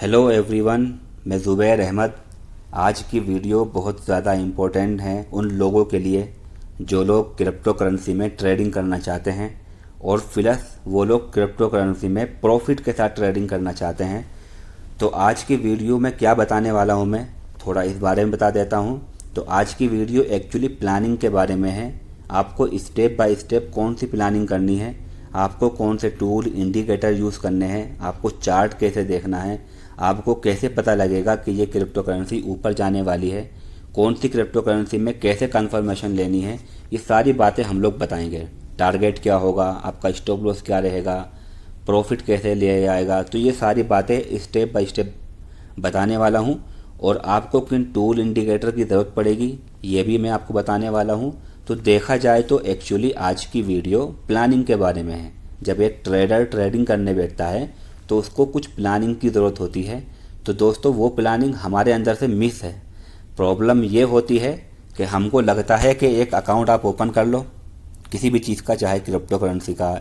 Hello everyone, मैं ज़ुबैर अहमद। आज की वीडियो बहुत ज़्यादा इम्पोर्टेंट है उन लोगों के लिए जो लोग क्रिप्टो करेंसी में ट्रेडिंग करना चाहते हैं और प्लस वो लोग क्रिप्टो करेंसी में प्रॉफिट के साथ ट्रेडिंग करना चाहते हैं। तो आज की वीडियो में क्या बताने वाला हूँ, मैं थोड़ा इस बारे में बता देता हूँ। तो आज की वीडियो एक्चुअली प्लानिंग के बारे में है। आपको स्टेप बाय स्टेप कौन सी प्लानिंग करनी है, आपको कौन से टूल इंडिकेटर यूज़ करने हैं, आपको चार्ट कैसे देखना है, आपको कैसे पता लगेगा कि ये क्रिप्टो करेंसी ऊपर जाने वाली है, कौन सी क्रिप्टो करेंसी में कैसे कंफर्मेशन लेनी है, ये सारी बातें हम लोग बताएंगे। टारगेट क्या होगा, आपका स्टॉप लॉस क्या रहेगा, प्रॉफिट कैसे लिया जाएगा, तो ये सारी बातें स्टेप बाय स्टेप बताने वाला हूँ। और आपको किन टूल इंडिकेटर की ज़रूरत पड़ेगी ये भी मैं आपको बताने वाला हूँ। तो देखा जाए तो एक्चुअली आज की वीडियो प्लानिंग के बारे में है। जब एक ट्रेडर ट्रेडिंग करने बैठता है तो उसको कुछ प्लानिंग की ज़रूरत होती है। तो दोस्तों, वो प्लानिंग हमारे अंदर से मिस है। प्रॉब्लम ये होती है कि हमको लगता है कि एक अकाउंट आप ओपन कर लो किसी भी चीज़ का, चाहे क्रिप्टो करेंसी का,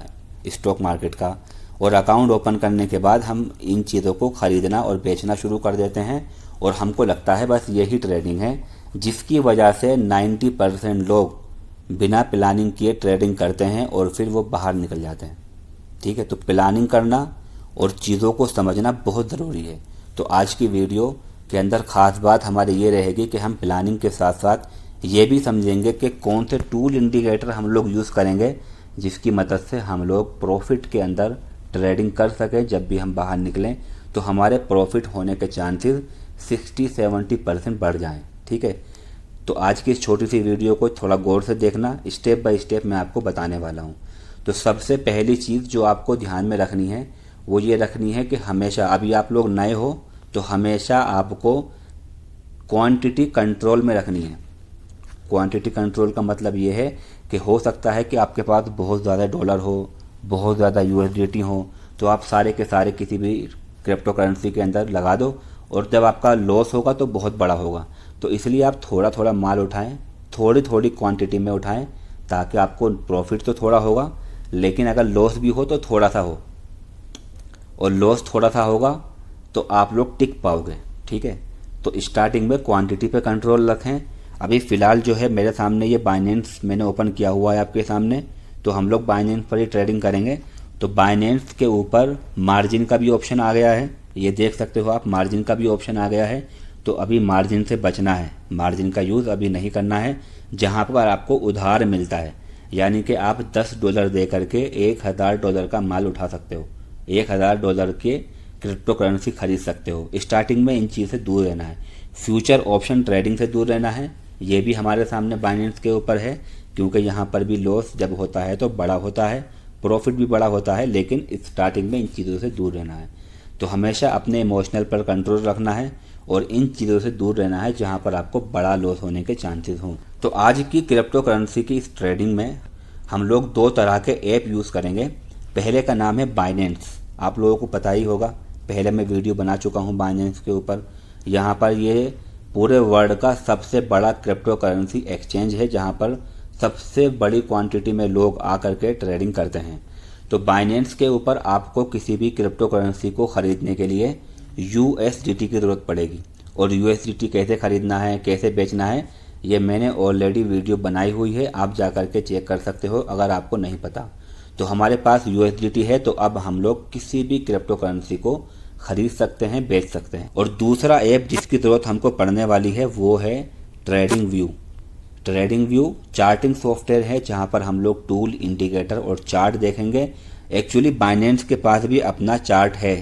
स्टॉक मार्केट का, और अकाउंट ओपन करने के बाद हम इन चीज़ों को ख़रीदना और बेचना शुरू कर देते हैं और हमको लगता है बस यही ट्रेडिंग है, जिसकी वजह से 90% लोग बिना प्लानिंग किए ट्रेडिंग करते हैं और फिर वो बाहर निकल जाते हैं। ठीक है, तो प्लानिंग करना और चीज़ों को समझना बहुत ज़रूरी है। तो आज की वीडियो के अंदर ख़ास बात हमारी ये रहेगी कि हम प्लानिंग के साथ साथ ये भी समझेंगे कि कौन से टूल इंडिकेटर हम लोग यूज़ करेंगे जिसकी मदद से हम लोग प्रॉफिट के अंदर ट्रेडिंग कर सकें। जब भी हम बाहर निकलें तो हमारे प्रॉफिट होने के चांसेस 60-70% बढ़ जाएं। ठीक है, तो आज की इस छोटी सी वीडियो को थोड़ा गौर से देखना, स्टेप बाय स्टेप मैं आपको बताने वाला हूँ। तो सबसे पहली चीज़ जो आपको ध्यान में रखनी है वो ये रखनी है कि हमेशा, अभी आप लोग नए हो तो हमेशा आपको क्वांटिटी कंट्रोल में रखनी है। क्वांटिटी कंट्रोल का मतलब ये है कि हो सकता है कि आपके पास बहुत ज़्यादा डॉलर हो, बहुत ज़्यादा यूएसडीटी हो, तो आप सारे के सारे किसी भी क्रिप्टो करेंसी के अंदर लगा दो और जब आपका लॉस होगा तो बहुत बड़ा होगा। तो इसलिए आप थोड़ा थोड़ा माल उठाएं, थोड़ी थोड़ी क्वांटिटी में उठाएं, ताकि आपको प्रॉफिट तो थोड़ा होगा, लेकिन अगर लॉस भी हो तो थोड़ा सा हो, और लॉस थोड़ा सा होगा तो आप लोग टिक पाओगे। ठीक है, तो स्टार्टिंग में क्वांटिटी पे कंट्रोल रखें। अभी फ़िलहाल जो है मेरे सामने ये बाइनेंस मैंने ओपन किया हुआ है आपके सामने, तो हम लोग बाइनेंस पर ही ट्रेडिंग करेंगे। तो बाइनेंस के ऊपर मार्जिन का भी ऑप्शन आ गया है, ये देख सकते हो आप, मार्जिन का भी ऑप्शन आ गया है। तो अभी मार्जिन से बचना है, मार्जिन का यूज़ अभी नहीं करना है। जहाँ पर आपको उधार मिलता है, यानी कि आप $10 दे करके $1000 का माल उठा सकते हो, $1000 के क्रिप्टो करेंसी खरीद सकते हो। स्टार्टिंग में इन चीज़ से दूर रहना है, फ्यूचर ऑप्शन ट्रेडिंग से दूर रहना है। ये भी हमारे सामने बाइनेंस के ऊपर है, क्योंकि यहाँ पर भी लॉस जब होता है तो बड़ा होता है, प्रॉफिट भी बड़ा होता है, लेकिन स्टार्टिंग में इन चीज़ों से दूर रहना है। तो हमेशा अपने इमोशनल पर कंट्रोल रखना है और इन चीज़ों से दूर रहना है जहाँ पर आपको बड़ा लॉस होने के चांसेस हों। तो आज की क्रिप्टो करेंसी की इस ट्रेडिंग में हम लोग दो तरह के ऐप यूज़ करेंगे। पहले का नाम है बाइनेंस, आप लोगों को पता ही होगा, पहले मैं वीडियो बना चुका हूँ बाइनेंस के ऊपर। यहाँ पर ये पूरे वर्ल्ड का सबसे बड़ा क्रिप्टो करेंसी एक्सचेंज है, जहाँ पर सबसे बड़ी क्वांटिटी में लोग आकर के ट्रेडिंग करते हैं। तो बाइनेंस के ऊपर आपको किसी भी क्रिप्टो करेंसी को ख़रीदने के लिए USDT की ज़रूरत पड़ेगी, और USDT कैसे ख़रीदना है, कैसे बेचना है, ये मैंने ऑलरेडी वीडियो बनाई हुई है, आप जा कर के चेक कर सकते हो अगर आपको नहीं पता। तो हमारे पास USDT है, तो अब हम लोग किसी भी क्रिप्टो करेंसी को ख़रीद सकते हैं, बेच सकते हैं। और दूसरा ऐप जिसकी ज़रूरत हमको पड़ने वाली है वो है trading view. Trading view charting software है, जहाँ पर हम लोग टूल, इंडिकेटर और चार्ट देखेंगे। एक्चुअली बाइनेंस के पास भी अपना चार्ट है।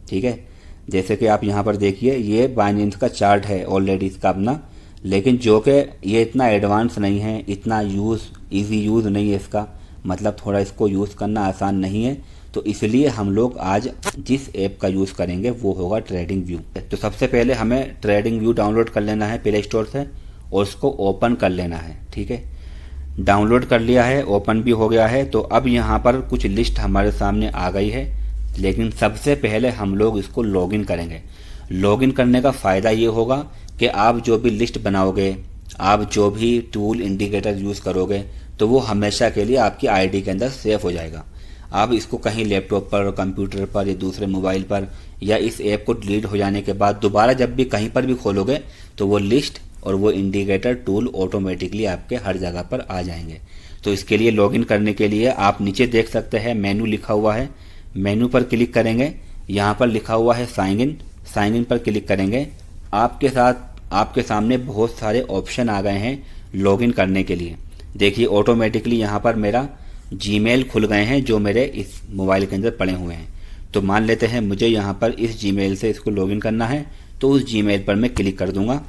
ठीक है, जैसे कि आप यहाँ पर देखिए, ये बाइनेंस का चार्ट है ऑलरेडी इसका अपना, लेकिन जो कि ये इतना एडवांस नहीं है, इतना ईजी यूज़ नहीं है इसका, मतलब थोड़ा इसको यूज़ करना आसान नहीं है। तो इसलिए हम लोग आज जिस ऐप का यूज़ करेंगे वो होगा ट्रेडिंग व्यू। तो सबसे पहले हमें ट्रेडिंग व्यू डाउनलोड कर लेना है प्ले स्टोर से और उसको ओपन कर लेना है। ठीक है, डाउनलोड कर लिया है, ओपन भी हो गया है। तो अब यहाँ पर कुछ लिस्ट हमारे सामने आ गई है, लेकिन सबसे पहले हम लोग इसको लॉगिन करेंगे। लॉगिन करने का फ़ायदा ये होगा कि आप जो भी लिस्ट बनाओगे, आप जो भी टूल इंडिकेटर यूज़ करोगे, तो वो हमेशा के लिए आपकी आईडी के अंदर सेव हो जाएगा। आप इसको कहीं लैपटॉप पर, कंप्यूटर पर या दूसरे मोबाइल पर, या इस ऐप को डिलीट हो जाने के बाद दोबारा जब भी कहीं पर भी खोलोगे तो वो लिस्ट और वो इंडिकेटर टूल ऑटोमेटिकली आपके हर जगह पर आ जाएंगे। तो इसके लिए लॉगिन करने के लिए आप नीचे देख सकते हैं मेनू लिखा हुआ है, मेनू पर क्लिक करेंगे, यहाँ पर लिखा हुआ है साइन इन पर क्लिक करेंगे। आपके सामने बहुत सारे ऑप्शन आ गए हैं लॉगिन करने के लिए। देखिए ऑटोमेटिकली यहाँ पर मेरा जीमेल खुल गए हैं जो मेरे इस मोबाइल के अंदर पड़े हुए हैं। तो मान लेते हैं मुझे यहाँ पर इस जीमेल से इसको लॉगिन करना है, तो उस जीमेल पर मैं क्लिक कर दूंगा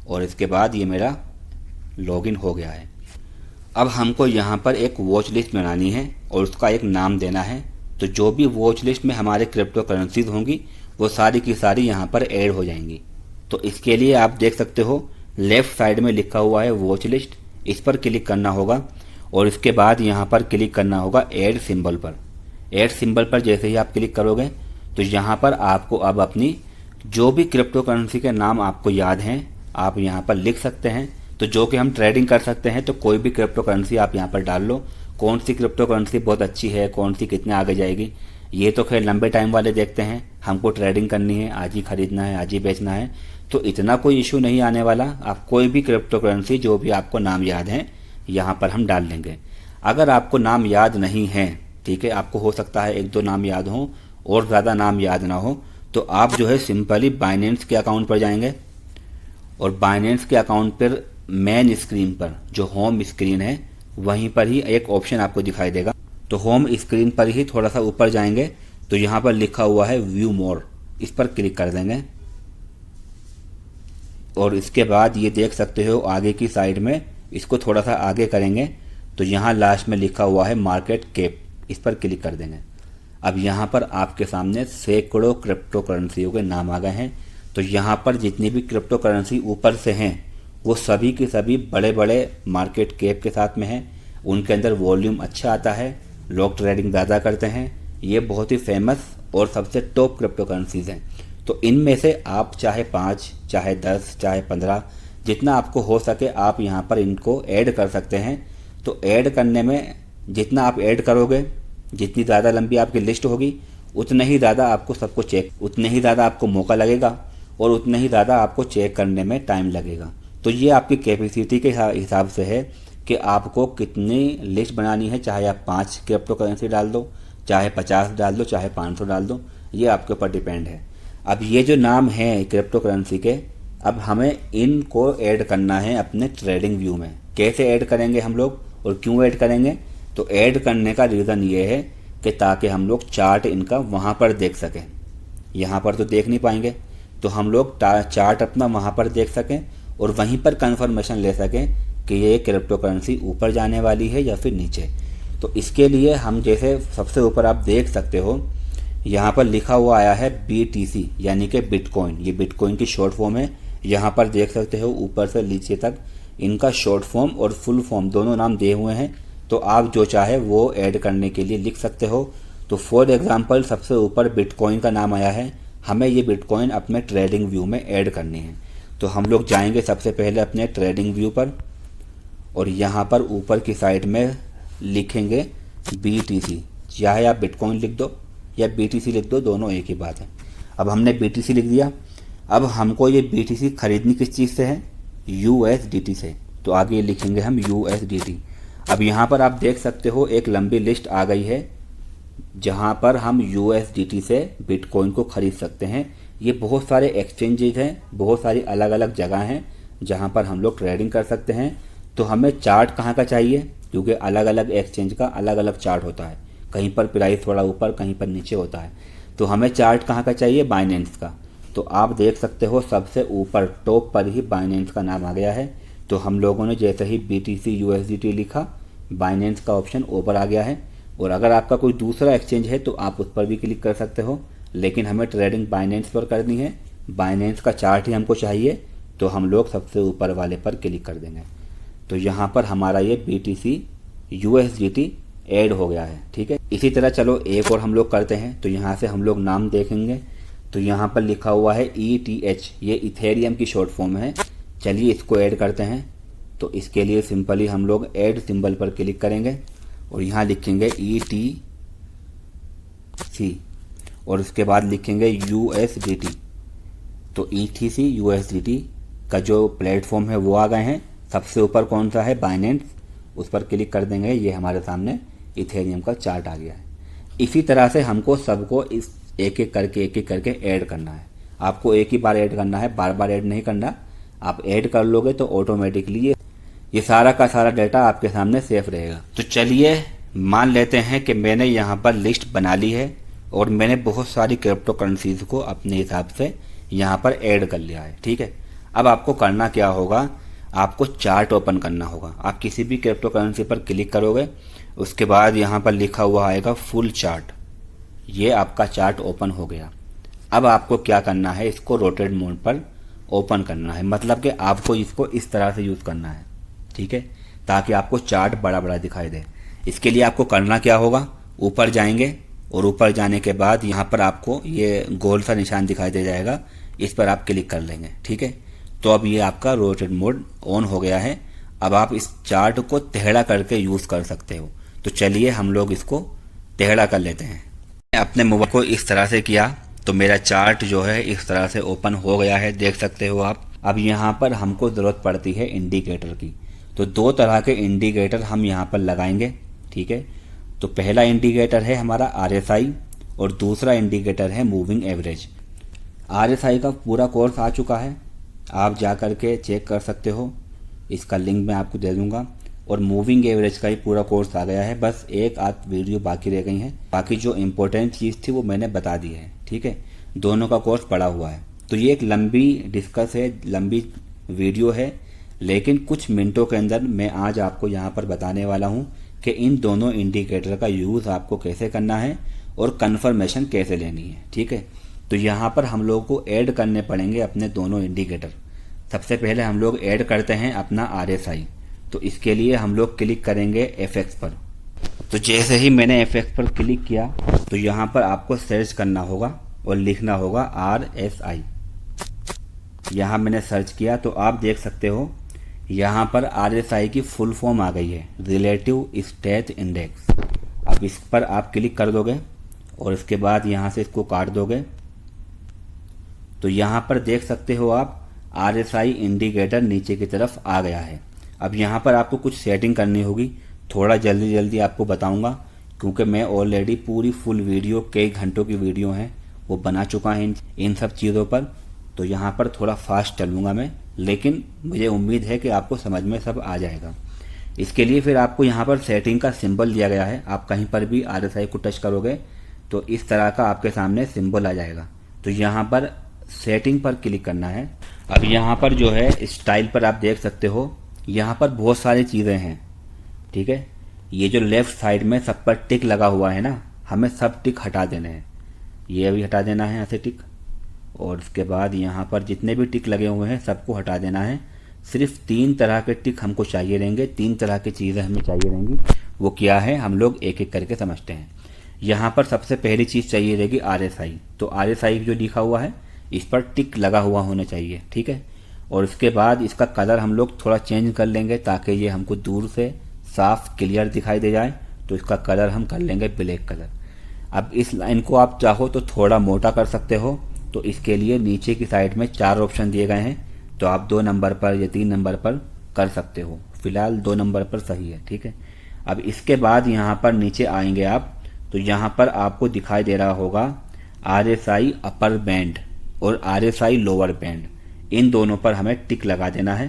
और इसके बाद ये मेरा लॉगिन हो गया है। अब हमको यहाँ पर एक वॉच लिस्ट बनानी है और उसका एक नाम देना है। तो जो भी वॉच लिस्ट में हमारे क्रिप्टो करेंसीज होंगी वो सारी की सारी यहाँ पर ऐड हो जाएंगी। तो इसके लिए आप देख सकते हो लेफ्ट साइड में लिखा हुआ है वॉच लिस्ट, इस पर क्लिक करना होगा और इसके बाद यहाँ पर क्लिक करना होगा ऐड सिंबल पर। ऐड सिंबल पर जैसे ही आप क्लिक करोगे तो यहाँ पर आपको अब अपनी जो भी क्रिप्टो करेंसी के नाम आपको याद हैं आप यहाँ पर लिख सकते हैं। तो जो कि हम ट्रेडिंग कर सकते हैं, तो कोई भी क्रिप्टो करेंसी आप यहाँ पर डाल लो। कौन सी क्रिप्टो करेंसी बहुत अच्छी है, कौन सी कितने आगे जाएगी, ये तो खैर लंबे टाइम वाले देखते हैं। हमको ट्रेडिंग करनी है, आज ही खरीदना है, आज ही बेचना है, तो इतना कोई इशू नहीं आने वाला। आप कोई भी क्रिप्टो करेंसी जो भी आपको नाम याद है यहाँ पर हम डाल लेंगे। अगर आपको नाम याद नहीं है, ठीक है, आपको हो सकता है एक दो नाम याद हो और ज़्यादा नाम याद ना हो, तो आप जो है सिंपली बाइनेंस के अकाउंट पर जाएंगे और बाइनेंस के अकाउंट पर मेन स्क्रीन पर जो होम स्क्रीन है वहीं पर ही एक ऑप्शन आपको दिखाई देगा। तो होम स्क्रीन पर ही थोड़ा सा ऊपर जाएंगे तो यहाँ पर लिखा हुआ है व्यू मोर, इस पर क्लिक कर देंगे और इसके बाद ये देख सकते हो आगे की साइड में, इसको थोड़ा सा आगे करेंगे तो यहाँ लास्ट में लिखा हुआ है मार्केट कैप, इस पर क्लिक कर देंगे। अब यहाँ पर आपके सामने सैकड़ों क्रिप्टो करेंसियों के नाम आ गए हैं। तो यहाँ पर जितनी भी क्रिप्टो करेंसी ऊपर से हैं वो सभी के सभी बड़े बड़े मार्केट कैप के साथ में हैं। उनके अंदर वॉल्यूम अच्छा आता है, लोग ट्रेडिंग ज़्यादा करते हैं। ये बहुत ही फेमस और सबसे टॉप क्रिप्टो करेंसीज हैं। तो इनमें से आप चाहे 5, चाहे 10, चाहे 15, जितना आपको हो सके आप यहाँ पर इनको ऐड कर सकते हैं। तो ऐड करने में जितना आप ऐड करोगे, जितनी ज़्यादा लंबी आपकी लिस्ट होगी, उतने ही ज़्यादा आपको सबको उतने ही ज़्यादा आपको मौका लगेगा और उतने ही ज़्यादा आपको चेक करने में टाइम लगेगा। तो ये आपकी कैपेसिटी के हिसाब से है कि आपको कितनी लिस्ट बनानी है। चाहे आप 5 क्रिप्टो करेंसी डाल दो, चाहे 50 डाल दो, चाहे 500 डाल दो, ये आपके ऊपर डिपेंड है। अब ये जो नाम है क्रिप्टो करेंसी के, अब हमें इनको ऐड करना है अपने ट्रेडिंग व्यू में। कैसे ऐड करेंगे हम लोग और क्यों ऐड करेंगे? तो ऐड करने का रीज़न ये है कि ताकि हम लोग चार्ट इनका वहाँ पर देख सकें। यहाँ पर तो देख नहीं पाएंगे, तो हम लोग चार्ट अपना वहाँ पर देख सकें और वहीं पर कंफर्मेशन ले सकें कि ये क्रिप्टो करेंसी ऊपर जाने वाली है या फिर नीचे। तो इसके लिए हम जैसे सबसे ऊपर आप देख सकते हो यहाँ पर लिखा हुआ आया है BTC यानी कि बिटकॉइन। ये बिटकॉइन की शॉर्ट फॉर्म है। यहाँ पर देख सकते हो ऊपर से नीचे तक इनका शॉर्ट फॉर्म और फुल फॉर्म दोनों नाम दिए हुए हैं। तो आप जो चाहे वो ऐड करने के लिए लिख सकते हो। तो फॉर एग्जांपल सबसे ऊपर बिटकॉइन का नाम आया है, हमें ये बिटकॉइन अपने ट्रेडिंग व्यू में ऐड करनी है। तो हम लोग जाएंगे सबसे पहले अपने ट्रेडिंग व्यू पर और यहाँ पर ऊपर की साइड में लिखेंगे BTC। चाहे आप बिटकॉइन लिख दो या BTC लिख दो, दोनों एक ही बात है। अब हमने BTC लिख दिया। अब हमको ये BTC खरीदनी किस चीज़ से है? USDT से। तो आगे लिखेंगे हम USDT। अब यहाँ पर आप देख सकते हो एक लंबी लिस्ट आ गई है जहाँ पर हम USDT से बिटकॉइन को खरीद सकते हैं। ये बहुत सारे एक्सचेंजेस हैं, बहुत सारी अलग अलग जगह हैं जहाँ पर हम लोग ट्रेडिंग कर सकते हैं। तो हमें चार्ट कहाँ का चाहिए? क्योंकि अलग अलग एक्सचेंज का अलग अलग चार्ट होता है, कहीं पर प्राइस थोड़ा ऊपर, कहीं पर नीचे होता है। तो हमें चार्ट कहाँ का चाहिए? बाइनेंस का। तो आप देख सकते हो सबसे ऊपर टॉप पर ही बाइनेंस का नाम आ गया है। तो हम लोगों ने जैसे ही BTC USDT लिखा, बाइनेंस का ऑप्शन ऊपर आ गया है। और अगर आपका कोई दूसरा एक्सचेंज है तो आप उस पर भी क्लिक कर सकते हो, लेकिन हमें ट्रेडिंग बाइनेंस पर करनी है। बाइनेंस का चार्ट ही हमको चाहिए, तो हम लोग सबसे ऊपर वाले पर क्लिक कर देंगे। तो यहाँ पर हमारा ये BTC USDT ऐड हो गया है। ठीक है, इसी तरह चलो एक और हम लोग करते हैं। तो यहाँ से हम लोग नाम देखेंगे तो यहाँ पर लिखा हुआ है ETH, ये इथेरियम की शॉर्ट फॉर्म है। चलिए इसको ऐड करते हैं। तो इसके लिए सिंपली हम लोग ऐड सिंबल पर क्लिक करेंगे और यहाँ लिखेंगे ETH ETC और उसके बाद लिखेंगे USDT। तो ETC USDT का जो प्लेटफॉर्म है वो आ गए हैं। सबसे ऊपर कौन सा है, बाइनेंस, उस पर क्लिक कर देंगे, ये हमारे सामने इथेरियम का चार्ट आ गया है। इसी तरह से हमको सबको इस एक एक करके ऐड करना है। आपको एक ही बार ऐड करना है, बार बार ऐड नहीं करना। आप ऐड कर लोगे तो ऑटोमेटिकली ये सारा का सारा डाटा आपके सामने सेफ रहेगा। तो चलिए मान लेते हैं कि मैंने यहाँ पर लिस्ट बना ली है और मैंने बहुत सारी क्रिप्टो करेंसीज को अपने हिसाब से यहाँ पर ऐड कर लिया है। ठीक है, अब आपको करना क्या होगा, आपको चार्ट ओपन करना होगा। आप किसी भी क्रिप्टो करेंसी पर क्लिक करोगे, उसके बाद यहाँ पर लिखा हुआ आएगा फुल चार्ट। ये आपका चार्ट ओपन हो गया। अब आपको क्या करना है, इसको रोटेट मोड पर ओपन करना है, मतलब कि आपको इसको इस तरह से यूज़ करना है। ठीक है, ताकि आपको चार्ट बड़ा बड़ा दिखाई दे। इसके लिए आपको करना क्या होगा, ऊपर जाएंगे और ऊपर जाने के बाद यहाँ पर आपको ये गोल सा निशान दिखाई दे जाएगा, इस पर आप क्लिक कर लेंगे। ठीक है, तो अब ये आपका रोटेट मोड ऑन हो गया है। अब आप इस चार्ट को टेढ़ा करके यूज़ कर सकते हो। तो चलिए हम लोग इसको टेढ़ा कर लेते हैं। अपने मोबाइल को इस तरह से किया तो मेरा चार्ट जो है इस तरह से ओपन हो गया है, देख सकते हो आप। अब यहाँ पर हमको ज़रूरत पड़ती है इंडिकेटर की। तो दो तरह के इंडिकेटर हम यहाँ पर लगाएंगे। ठीक है, तो पहला इंडिकेटर है हमारा RSI और दूसरा इंडिकेटर है मूविंग एवरेज। RSI का पूरा कोर्स आ चुका है, आप जा कर के चेक कर सकते हो, इसका लिंक मैं आपको दे दूंगा। और मूविंग एवरेज का ही पूरा कोर्स आ गया है, बस एक आध वीडियो बाकी रह गई हैं। बाकी जो इम्पोर्टेंट चीज़ थी वो मैंने बता दी है। ठीक है, दोनों का कोर्स पड़ा हुआ है। तो ये एक लंबी डिस्कस है, लंबी वीडियो है, लेकिन कुछ मिनटों के अंदर मैं आज आपको यहाँ पर बताने वाला हूँ कि इन दोनों इंडिकेटर का यूज़ आपको कैसे करना है और कन्फर्मेशन कैसे लेनी है। ठीक है, तो यहाँ पर हम लोगों को ऐड करने पड़ेंगे अपने दोनों इंडिकेटर। सबसे पहले हम लोग ऐड करते हैं अपना RSI। तो इसके लिए हम लोग क्लिक करेंगे FX पर। तो जैसे ही मैंने FX पर क्लिक किया तो यहाँ पर आपको सर्च करना होगा और लिखना होगा RSI। यहाँ मैंने सर्च किया तो आप देख सकते हो यहाँ पर RSI की फुल फॉर्म आ गई है, रिलेटिव स्ट्रेंथ इंडेक्स। अब इस पर आप क्लिक कर दोगे और इसके बाद यहाँ से इसको काट दोगे तो यहाँ पर देख सकते हो आप RSI इंडिकेटर नीचे की तरफ आ गया है। अब यहाँ पर आपको कुछ सेटिंग करनी होगी, थोड़ा जल्दी जल्दी आपको बताऊंगा क्योंकि मैं ऑलरेडी पूरी फुल वीडियो, कई घंटों की वीडियो है वो बना चुका है इन सब चीज़ों पर। तो यहाँ पर थोड़ा फास्ट चलूँगा मैं, लेकिन मुझे उम्मीद है कि आपको समझ में सब आ जाएगा। इसके लिए फिर आपको यहाँ पर सेटिंग का सिंबल दिया गया है। आप कहीं पर भी RSI को टच करोगे तो इस तरह का आपके सामने सिंबल आ जाएगा। तो यहाँ पर सेटिंग पर क्लिक करना है। अब यहाँ पर जो है स्टाइल पर आप देख सकते हो, यहाँ पर बहुत सारी चीज़ें हैं। ठीक है, ये जो लेफ़्ट साइड में सब पर टिक लगा हुआ है ना, हमें सब टिक हटा देने हैं। ये भी हटा देना है ऐसे टिक, और उसके बाद यहाँ पर जितने भी टिक लगे हुए हैं सबको हटा देना है। सिर्फ 3 तरह के टिक हमको चाहिए रहेंगे, 3 तरह की चीज़ें हमें चाहिए रहेंगी। वो क्या है, हम लोग एक एक करके समझते हैं। यहाँ पर सबसे पहली चीज़ चाहिए रहेगी RSI। तो RSI जो लिखा हुआ है इस पर टिक लगा हुआ होना चाहिए। ठीक है, और उसके बाद इसका कलर हम लोग थोड़ा चेंज कर लेंगे ताकि ये हमको दूर से साफ क्लियर दिखाई दे जाए। तो इसका कलर हम कर लेंगे ब्लैक कलर। अब इस लाइन को आप चाहो तो थोड़ा मोटा कर सकते हो, तो इसके लिए नीचे की साइड में 4 ऑप्शन दिए गए हैं। तो आप 2 नंबर पर या 3 नंबर पर कर सकते हो, फिलहाल 2 नंबर पर सही है। ठीक है, अब इसके बाद यहाँ पर नीचे आएंगे आप तो यहाँ पर आपको दिखाई दे रहा होगा RSI अपर बैंड और RSI लोअर बैंड। इन दोनों पर हमें टिक लगा देना है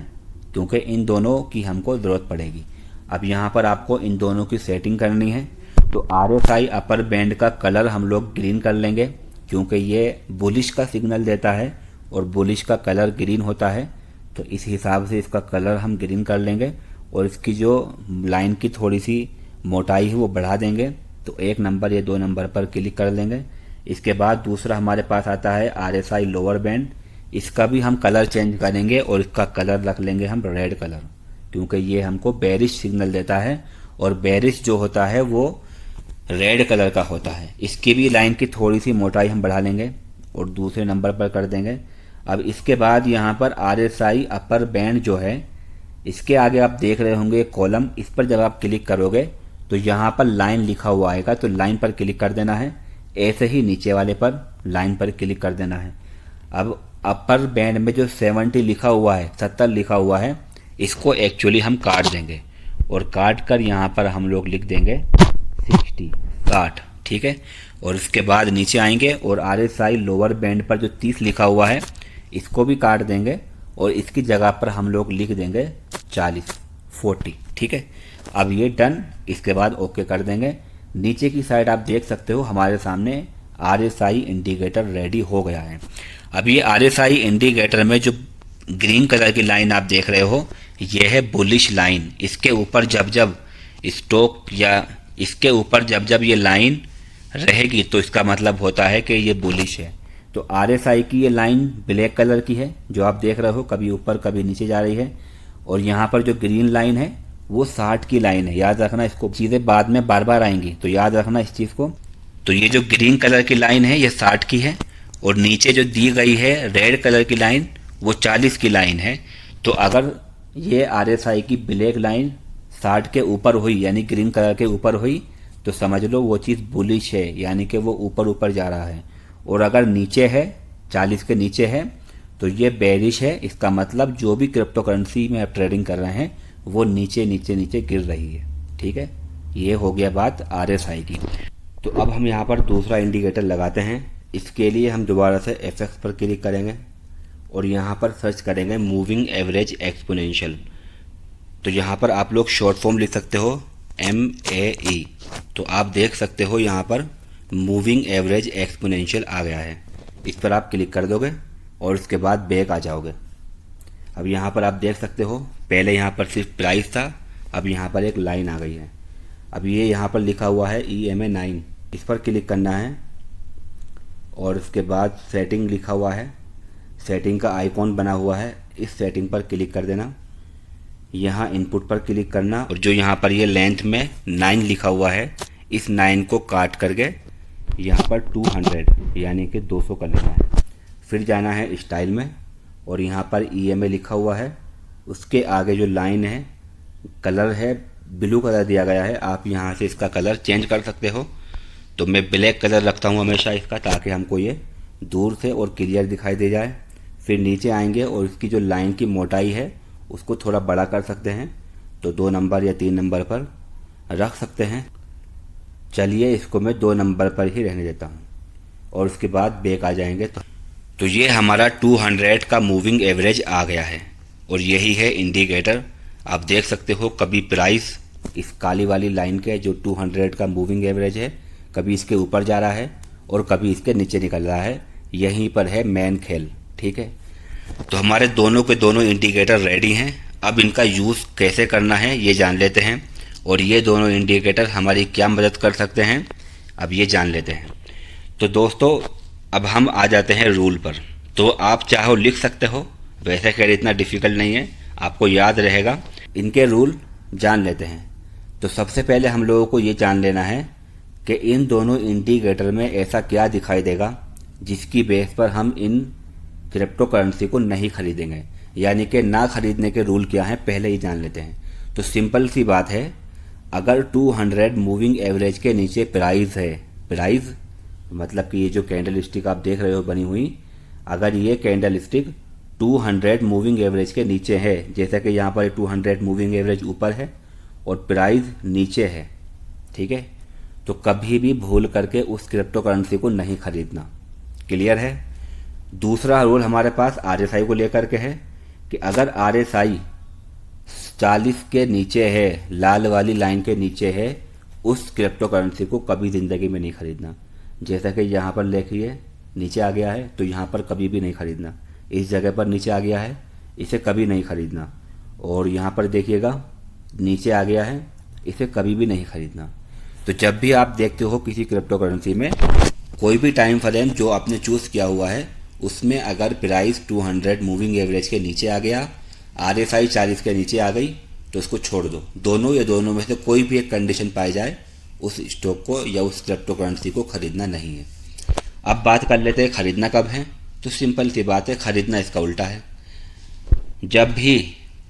क्योंकि इन दोनों की हमको ज़रूरत पड़ेगी। अब यहाँ पर आपको इन दोनों की सेटिंग करनी है। तो RSI अपर बैंड का कलर हम लोग ग्रीन कर लेंगे क्योंकि ये बुलिश का सिग्नल देता है और बुलिश का कलर ग्रीन होता है। तो इस हिसाब से इसका कलर हम ग्रीन कर लेंगे और इसकी जो लाइन की थोड़ी सी मोटाई है वो बढ़ा देंगे। तो 1 नंबर या 2 नंबर पर क्लिक कर लेंगे। इसके बाद दूसरा हमारे पास आता है RSI लोअर बैंड। इसका भी हम कलर चेंज करेंगे और इसका कलर रख लेंगे हम रेड कलर क्योंकि ये हमको बेरिश सिग्नल देता है और बेरिश जो होता है वो रेड कलर का होता है। इसकी भी लाइन की थोड़ी सी मोटाई हम बढ़ा लेंगे और दूसरे नंबर पर कर देंगे। अब इसके बाद यहाँ पर RSI अपर बैंड जो है इसके आगे आप देख रहे होंगे कॉलम, इस पर जब आप क्लिक करोगे तो यहाँ पर लाइन लिखा हुआ आएगा। तो लाइन पर क्लिक कर देना है। ऐसे ही नीचे वाले पर लाइन पर क्लिक कर देना है। अब अपर बैंड में जो 70 लिखा हुआ है, 70 लिखा हुआ है, इसको एक्चुअली हम काट देंगे और काट कर यहाँ पर हम लोग लिख देंगे 60, 60, ठीक है। और उसके बाद नीचे आएंगे और RSI लोअर बैंड पर जो 30 लिखा हुआ है इसको भी काट देंगे और इसकी जगह पर हम लोग लिख देंगे 40, 40, ठीक है। अब ये डन, इसके बाद ओके कर देंगे। नीचे की साइड आप देख सकते हो हमारे सामने RSI इंडिकेटर रेडी हो गया है। अब ये RSI इंडिकेटर में जो ग्रीन कलर की लाइन आप देख रहे हो ये है बुलिश लाइन। इसके ऊपर जब जब स्टॉक या इसके ऊपर जब जब ये लाइन रहेगी तो इसका मतलब होता है कि ये बुलिश है। तो RSI की ये लाइन ब्लैक कलर की है जो आप देख रहे हो, कभी ऊपर कभी नीचे जा रही है। और यहाँ पर जो ग्रीन लाइन है वो 60 की लाइन है, याद रखना इसको, चीज़ें बाद में बार बार आएंगी तो याद रखना इस चीज़ को। तो ये जो ग्रीन कलर की लाइन है ये 60 की है और नीचे जो दी गई है रेड कलर की लाइन वो 40 की लाइन है। तो अगर ये RSI की ब्लैक लाइन 60 के ऊपर हुई यानी ग्रीन कलर के ऊपर हुई तो समझ लो वो चीज़ बुलिश है, यानी कि वो ऊपर ऊपर जा रहा है। और अगर नीचे है, 40 के नीचे है, तो ये बेरिश है। इसका मतलब जो भी क्रिप्टो करेंसी में आप ट्रेडिंग कर रहे हैं वो नीचे नीचे नीचे गिर रही है, ठीक है। ये हो गया बात RSI की। तो अब हम यहाँ पर दूसरा इंडिकेटर लगाते हैं। इसके लिए हम दोबारा से FX पर क्लिक करेंगे और यहाँ पर सर्च करेंगे मूविंग एवरेज एक्सपोनेंशियल। तो यहाँ पर आप लोग शॉर्ट फॉर्म लिख सकते हो MAE। तो आप देख सकते हो यहाँ पर मूविंग एवरेज एक्सपोनेंशियल आ गया है। इस पर आप क्लिक कर दोगे और उसके बाद बैक आ जाओगे। अब यहाँ पर आप देख सकते हो पहले यहाँ पर सिर्फ प्राइस था, अब यहाँ पर एक लाइन आ गई है। अब ये यहाँ पर लिखा हुआ है EMA 9, इस पर क्लिक करना है और उसके बाद सेटिंग लिखा हुआ है, सेटिंग का आइकॉन बना हुआ है, इस सेटिंग पर क्लिक कर देना। यहाँ इनपुट पर क्लिक करना और जो यहाँ पर ये लेंथ में 9 लिखा हुआ है इस 9 को काट करके यहाँ पर 200 यानी कि 200 कर लेना है। फिर जाना है स्टाइल में और यहाँ पर EMA लिखा हुआ है, उसके आगे जो लाइन है कलर है ब्लू कलर दिया गया है। आप यहाँ से इसका कलर चेंज कर सकते हो। तो मैं ब्लैक कलर रखता हूँ हमेशा इसका, ताकि हमको ये दूर से और क्लियर दिखाई दे जाए। फिर नीचे आएंगे और इसकी जो लाइन की मोटाई है उसको थोड़ा बड़ा कर सकते हैं, तो 2 नंबर या 3 नंबर पर रख सकते हैं। चलिए इसको मैं 2 नंबर पर ही रहने देता हूँ और उसके बाद बैक आ जाएंगे। तो ये हमारा 200 का मूविंग एवरेज आ गया है और यही है इंडिकेटर। आप देख सकते हो कभी प्राइस इस काली वाली लाइन के जो 200 का मूविंग एवरेज है कभी इसके ऊपर जा रहा है और कभी इसके नीचे निकल रहा है। यहीं पर है मेन खेल, ठीक है। तो हमारे दोनों के दोनों इंडिकेटर रेडी हैं। अब इनका यूज़ कैसे करना है ये जान लेते हैं और ये दोनों इंडिकेटर हमारी क्या मदद कर सकते हैं अब ये जान लेते हैं। तो दोस्तों अब हम आ जाते हैं रूल पर। तो आप चाहो लिख सकते हो, वैसे खैर इतना डिफ़िकल्ट नहीं है, आपको याद रहेगा। इनके रूल जान लेते हैं। तो सबसे पहले हम लोगों को ये जान लेना है कि इन दोनों इंडिकेटर में ऐसा क्या दिखाई देगा जिसकी बेस पर हम इन क्रिप्टो करेंसी को नहीं खरीदेंगे, यानी कि ना खरीदने के रूल क्या हैं पहले ही जान लेते हैं। तो सिंपल सी बात है, अगर 200 मूविंग एवरेज के नीचे प्राइस है, प्राइस मतलब कि ये जो कैंडल स्टिक आप देख रहे हो बनी हुई, अगर ये कैंडल स्टिक 200 मूविंग एवरेज के नीचे है, जैसा कि यहाँ पर 200 मूविंग एवरेज ऊपर है और प्राइस नीचे है, ठीक है, तो कभी भी भूल करके उस क्रिप्टो करेंसी को नहीं खरीदना। क्लियर है। दूसरा रूल हमारे पास RSI को लेकर के है कि अगर RSI 40 के नीचे है, लाल वाली लाइन के नीचे है, उस क्रिप्टो करेंसी को कभी ज़िंदगी में नहीं खरीदना। जैसा कि यहाँ पर देखिए नीचे आ गया है तो यहाँ पर कभी भी नहीं खरीदना। इस जगह पर नीचे आ गया है, इसे कभी नहीं खरीदना। और यहाँ पर देखिएगा नीचे आ गया है, इसे कभी भी नहीं खरीदना। तो जब भी आप देखते हो किसी क्रिप्टो करेंसी में कोई भी टाइम फ्रेम जो आपने चूज़ किया हुआ है उसमें अगर प्राइस 200 मूविंग एवरेज के नीचे आ गया, RSI 40 के नीचे आ गई, तो उसको छोड़ दो। दोनों या दोनों में से कोई भी एक कंडीशन पाई जाए, उस स्टॉक को या उस क्रिप्टो करेंसी को खरीदना नहीं है। अब बात कर लेते हैं खरीदना कब है। तो सिंपल सी बात है, खरीदना इसका उल्टा है। जब भी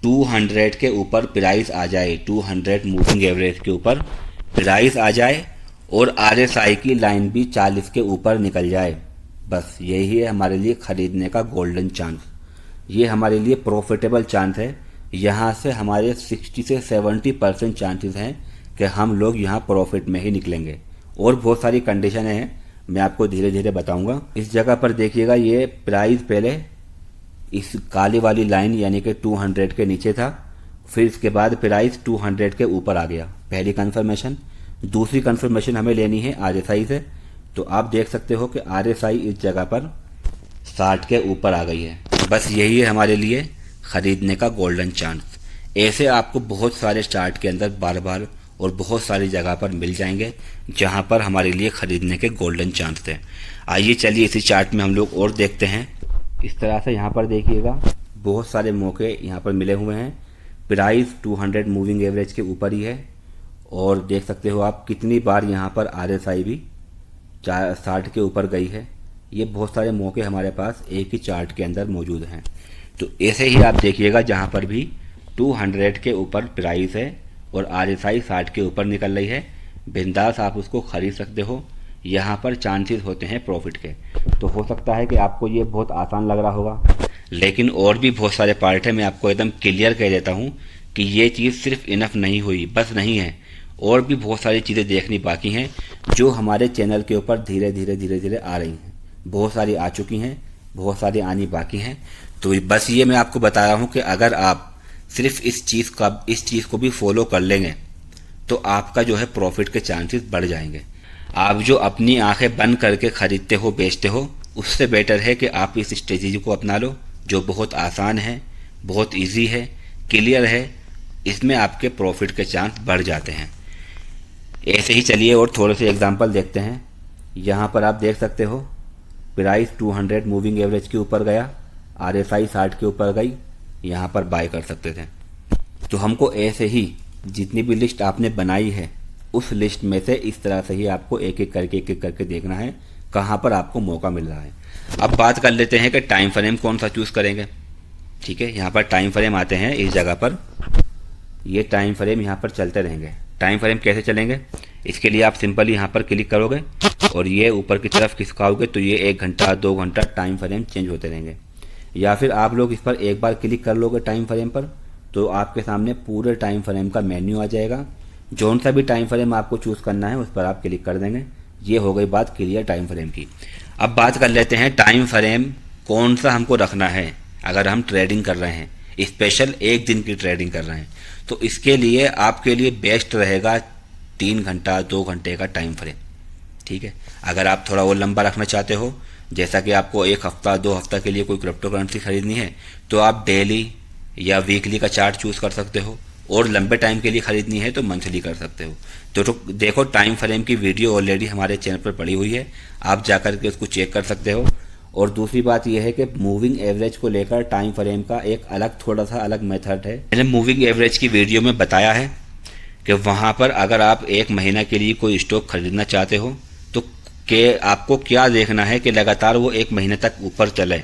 200 के ऊपर प्राइस आ जाए, 200 मूविंग एवरेज के ऊपर प्राइस आ जाए और RSI की लाइन भी 40 के ऊपर निकल जाए, बस यही है हमारे लिए खरीदने का गोल्डन चांस। ये हमारे लिए प्रॉफिटेबल चांस है। यहाँ से हमारे 60 से 70% चांसेस हैं कि हम लोग यहाँ प्रॉफिट में ही निकलेंगे। और बहुत सारी कंडीशन हैं, मैं आपको धीरे धीरे बताऊंगा। इस जगह पर देखिएगा, ये प्राइस पहले इस काली वाली लाइन यानी कि 200 के नीचे था, फिर इसके बाद प्राइस 200 के ऊपर आ गया, पहली कंफर्मेशन। दूसरी कंफर्मेशन हमें लेनी है RSI से, तो आप देख सकते हो कि RSI इस जगह पर 60 के ऊपर आ गई है। बस यही है हमारे लिए ख़रीदने का गोल्डन चांस। ऐसे आपको बहुत सारे चार्ट के अंदर बार बार और बहुत सारी जगह पर मिल जाएंगे जहां पर हमारे लिए ख़रीदने के गोल्डन चांस थे। आइए चलिए इसी चार्ट में हम लोग और देखते हैं। इस तरह से यहाँ पर देखिएगा, बहुत सारे मौके यहाँ पर मिले हुए हैं। प्राइस 200 मूविंग एवरेज के ऊपर ही है, और देख सकते हो आप कितनी बार यहाँ पर RSI भी 60 के ऊपर गई है। ये बहुत सारे मौके हमारे पास एक ही चार्ट के अंदर मौजूद हैं। तो ऐसे ही आप देखिएगा, जहाँ पर भी 200 के ऊपर प्राइस है और RSI 60 के ऊपर निकल रही है, बिंदास आप उसको खरीद सकते हो। यहाँ पर चांसेस होते हैं प्रॉफिट के। तो हो सकता है कि आपको ये बहुत आसान लग रहा होगा, लेकिन और भी बहुत सारे पार्ट है। मैं आपको एकदम क्लियर कह देता हूँ कि ये चीज़ सिर्फ इनफ नहीं हुई, बस नहीं है, और भी बहुत सारी चीज़ें देखनी बाकी हैं जो हमारे चैनल के ऊपर धीरे धीरे आ रही हैं। बहुत सारी आ चुकी हैं, बहुत सारी आनी बाकी हैं। तो बस ये मैं आपको बता रहा हूँ कि अगर आप सिर्फ इस चीज़ को भी फॉलो कर लेंगे तो आपका जो है प्रॉफिट के चांसेस बढ़ जाएंगे। आप जो अपनी आंखें बंद करके खरीदते हो, बेचते हो, उससे बेटर है कि आप इस स्ट्रेटेजी को अपना लो, जो बहुत आसान है, बहुत इजी है, क्लियर है। इसमें आपके प्रॉफिट के चांस बढ़ जाते हैं। ऐसे ही चलिए और थोड़े से एग्जांपल देखते हैं। यहाँ पर आप देख सकते हो, प्राइस 200 मूविंग एवरेज के ऊपर गया, RSI 60 के ऊपर गई, यहाँ पर बाय कर सकते थे। तो हमको ऐसे ही जितनी भी लिस्ट आपने बनाई है, उस लिस्ट में से इस तरह से ही आपको एक एक करके देखना है कहाँ पर आपको मौका मिल रहा है। अब बात कर लेते हैं कि टाइम फ्रेम कौन सा चूज़ करेंगे। ठीक है, यहाँ पर टाइम फ्रेम आते हैं इस जगह पर। ये टाइम फ्रेम यहाँ पर चलते रहेंगे। टाइम फ्रेम कैसे चलेंगे, इसके लिए आप सिंपली यहाँ पर क्लिक करोगे और ये ऊपर की तरफ खिसकाओगे तो ये 1 घंटा 2 घंटा टाइम फ्रेम चेंज होते रहेंगे। या फिर आप लोग इस पर एक बार क्लिक कर लोगे टाइम फ्रेम पर, तो आपके सामने पूरे टाइम फ्रेम का मेन्यू आ जाएगा। जौन सा भी टाइम फ्रेम आपको चूज़ करना है उस पर आप क्लिक कर देंगे। ये हो गई बात क्लियर टाइम फ्रेम की। अब बात कर लेते हैं टाइम फ्रेम कौन सा हमको रखना है। अगर हम ट्रेडिंग कर रहे हैं, स्पेशल 1 दिन की ट्रेडिंग कर रहे हैं, तो इसके लिए आपके लिए बेस्ट रहेगा 3 घंटा 2 घंटे का टाइम फ्रेम। ठीक है, अगर आप थोड़ा और लंबा रखना चाहते हो, जैसा कि आपको 1 हफ्ता 2 हफ्ता के लिए कोई क्रिप्टो करेंसी खरीदनी है, तो आप डेली या वीकली का चार्ट चूज़ कर सकते हो, और लंबे टाइम के लिए खरीदनी है तो मंथली कर सकते हो। तो देखो, टाइम फ्रेम की वीडियो ऑलरेडी हमारे चैनल पर पड़ी हुई है, आप जाकर के उसको चेक कर सकते हो। और दूसरी बात यह है कि मूविंग एवरेज को लेकर टाइम फ्रेम का एक थोड़ा सा अलग मेथड है। मैंने मूविंग एवरेज की वीडियो में बताया है कि वहाँ पर अगर आप 1 महीना के लिए कोई स्टॉक खरीदना चाहते हो तो आपको क्या देखना है कि लगातार वो 1 महीने तक ऊपर चले।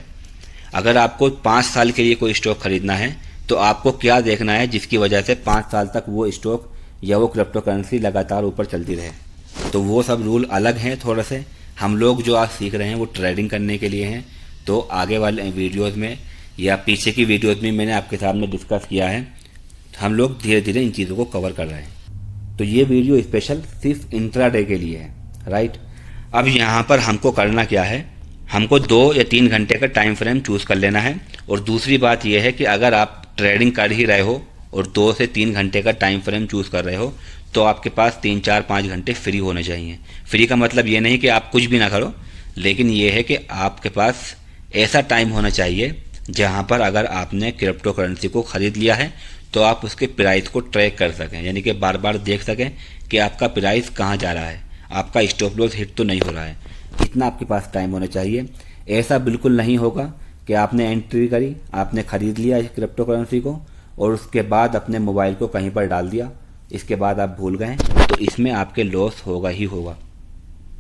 अगर आपको 5 साल के लिए कोई स्टॉक खरीदना है तो आपको क्या देखना है जिसकी वजह से 5 साल तक वो स्टॉक या वो क्रिप्टो करेंसी लगातार ऊपर चलती रहे। तो वो सब रूल अलग हैं थोड़े से। हम लोग जो आज सीख रहे हैं वो ट्रेडिंग करने के लिए हैं। तो आगे वाले वीडियोज़ में या पीछे की वीडियोज़ में मैंने आपके सामने डिस्कस किया है। हम लोग धीरे धीरे इन चीज़ों को कवर कर रहे हैं। तो ये वीडियो स्पेशल सिर्फ इंट्राडे के लिए है, राइट। अब यहाँ पर हमको करना क्या है, हमको 2 या 3 घंटे का टाइम फ्रेम चूज़ कर लेना है। और दूसरी बात यह है कि अगर आप ट्रेडिंग कर ही रहे हो और 2 से 3 घंटे का टाइम फ्रेम चूज़ कर रहे हो, तो आपके पास 3 4 5 घंटे फ्री होने चाहिए। फ्री का मतलब ये नहीं कि आप कुछ भी ना करो, लेकिन ये है कि आपके पास ऐसा टाइम होना चाहिए जहाँ पर अगर आपने क्रिप्टो करेंसी को ख़रीद लिया है तो आप उसके प्राइस को ट्रैक कर सकें, यानी कि बार बार देख सकें कि आपका प्राइस कहाँ जा रहा है, आपका स्टॉप लॉस हिट तो नहीं हो रहा है। इतना आपके पास टाइम होना चाहिए। ऐसा बिल्कुल नहीं होगा कि आपने एंट्री करी, आपने ख़रीद लिया इस क्रिप्टो करेंसी को और उसके बाद अपने मोबाइल को कहीं पर डाल दिया, इसके बाद आप भूल गए, तो इसमें आपके लॉस होगा ही होगा।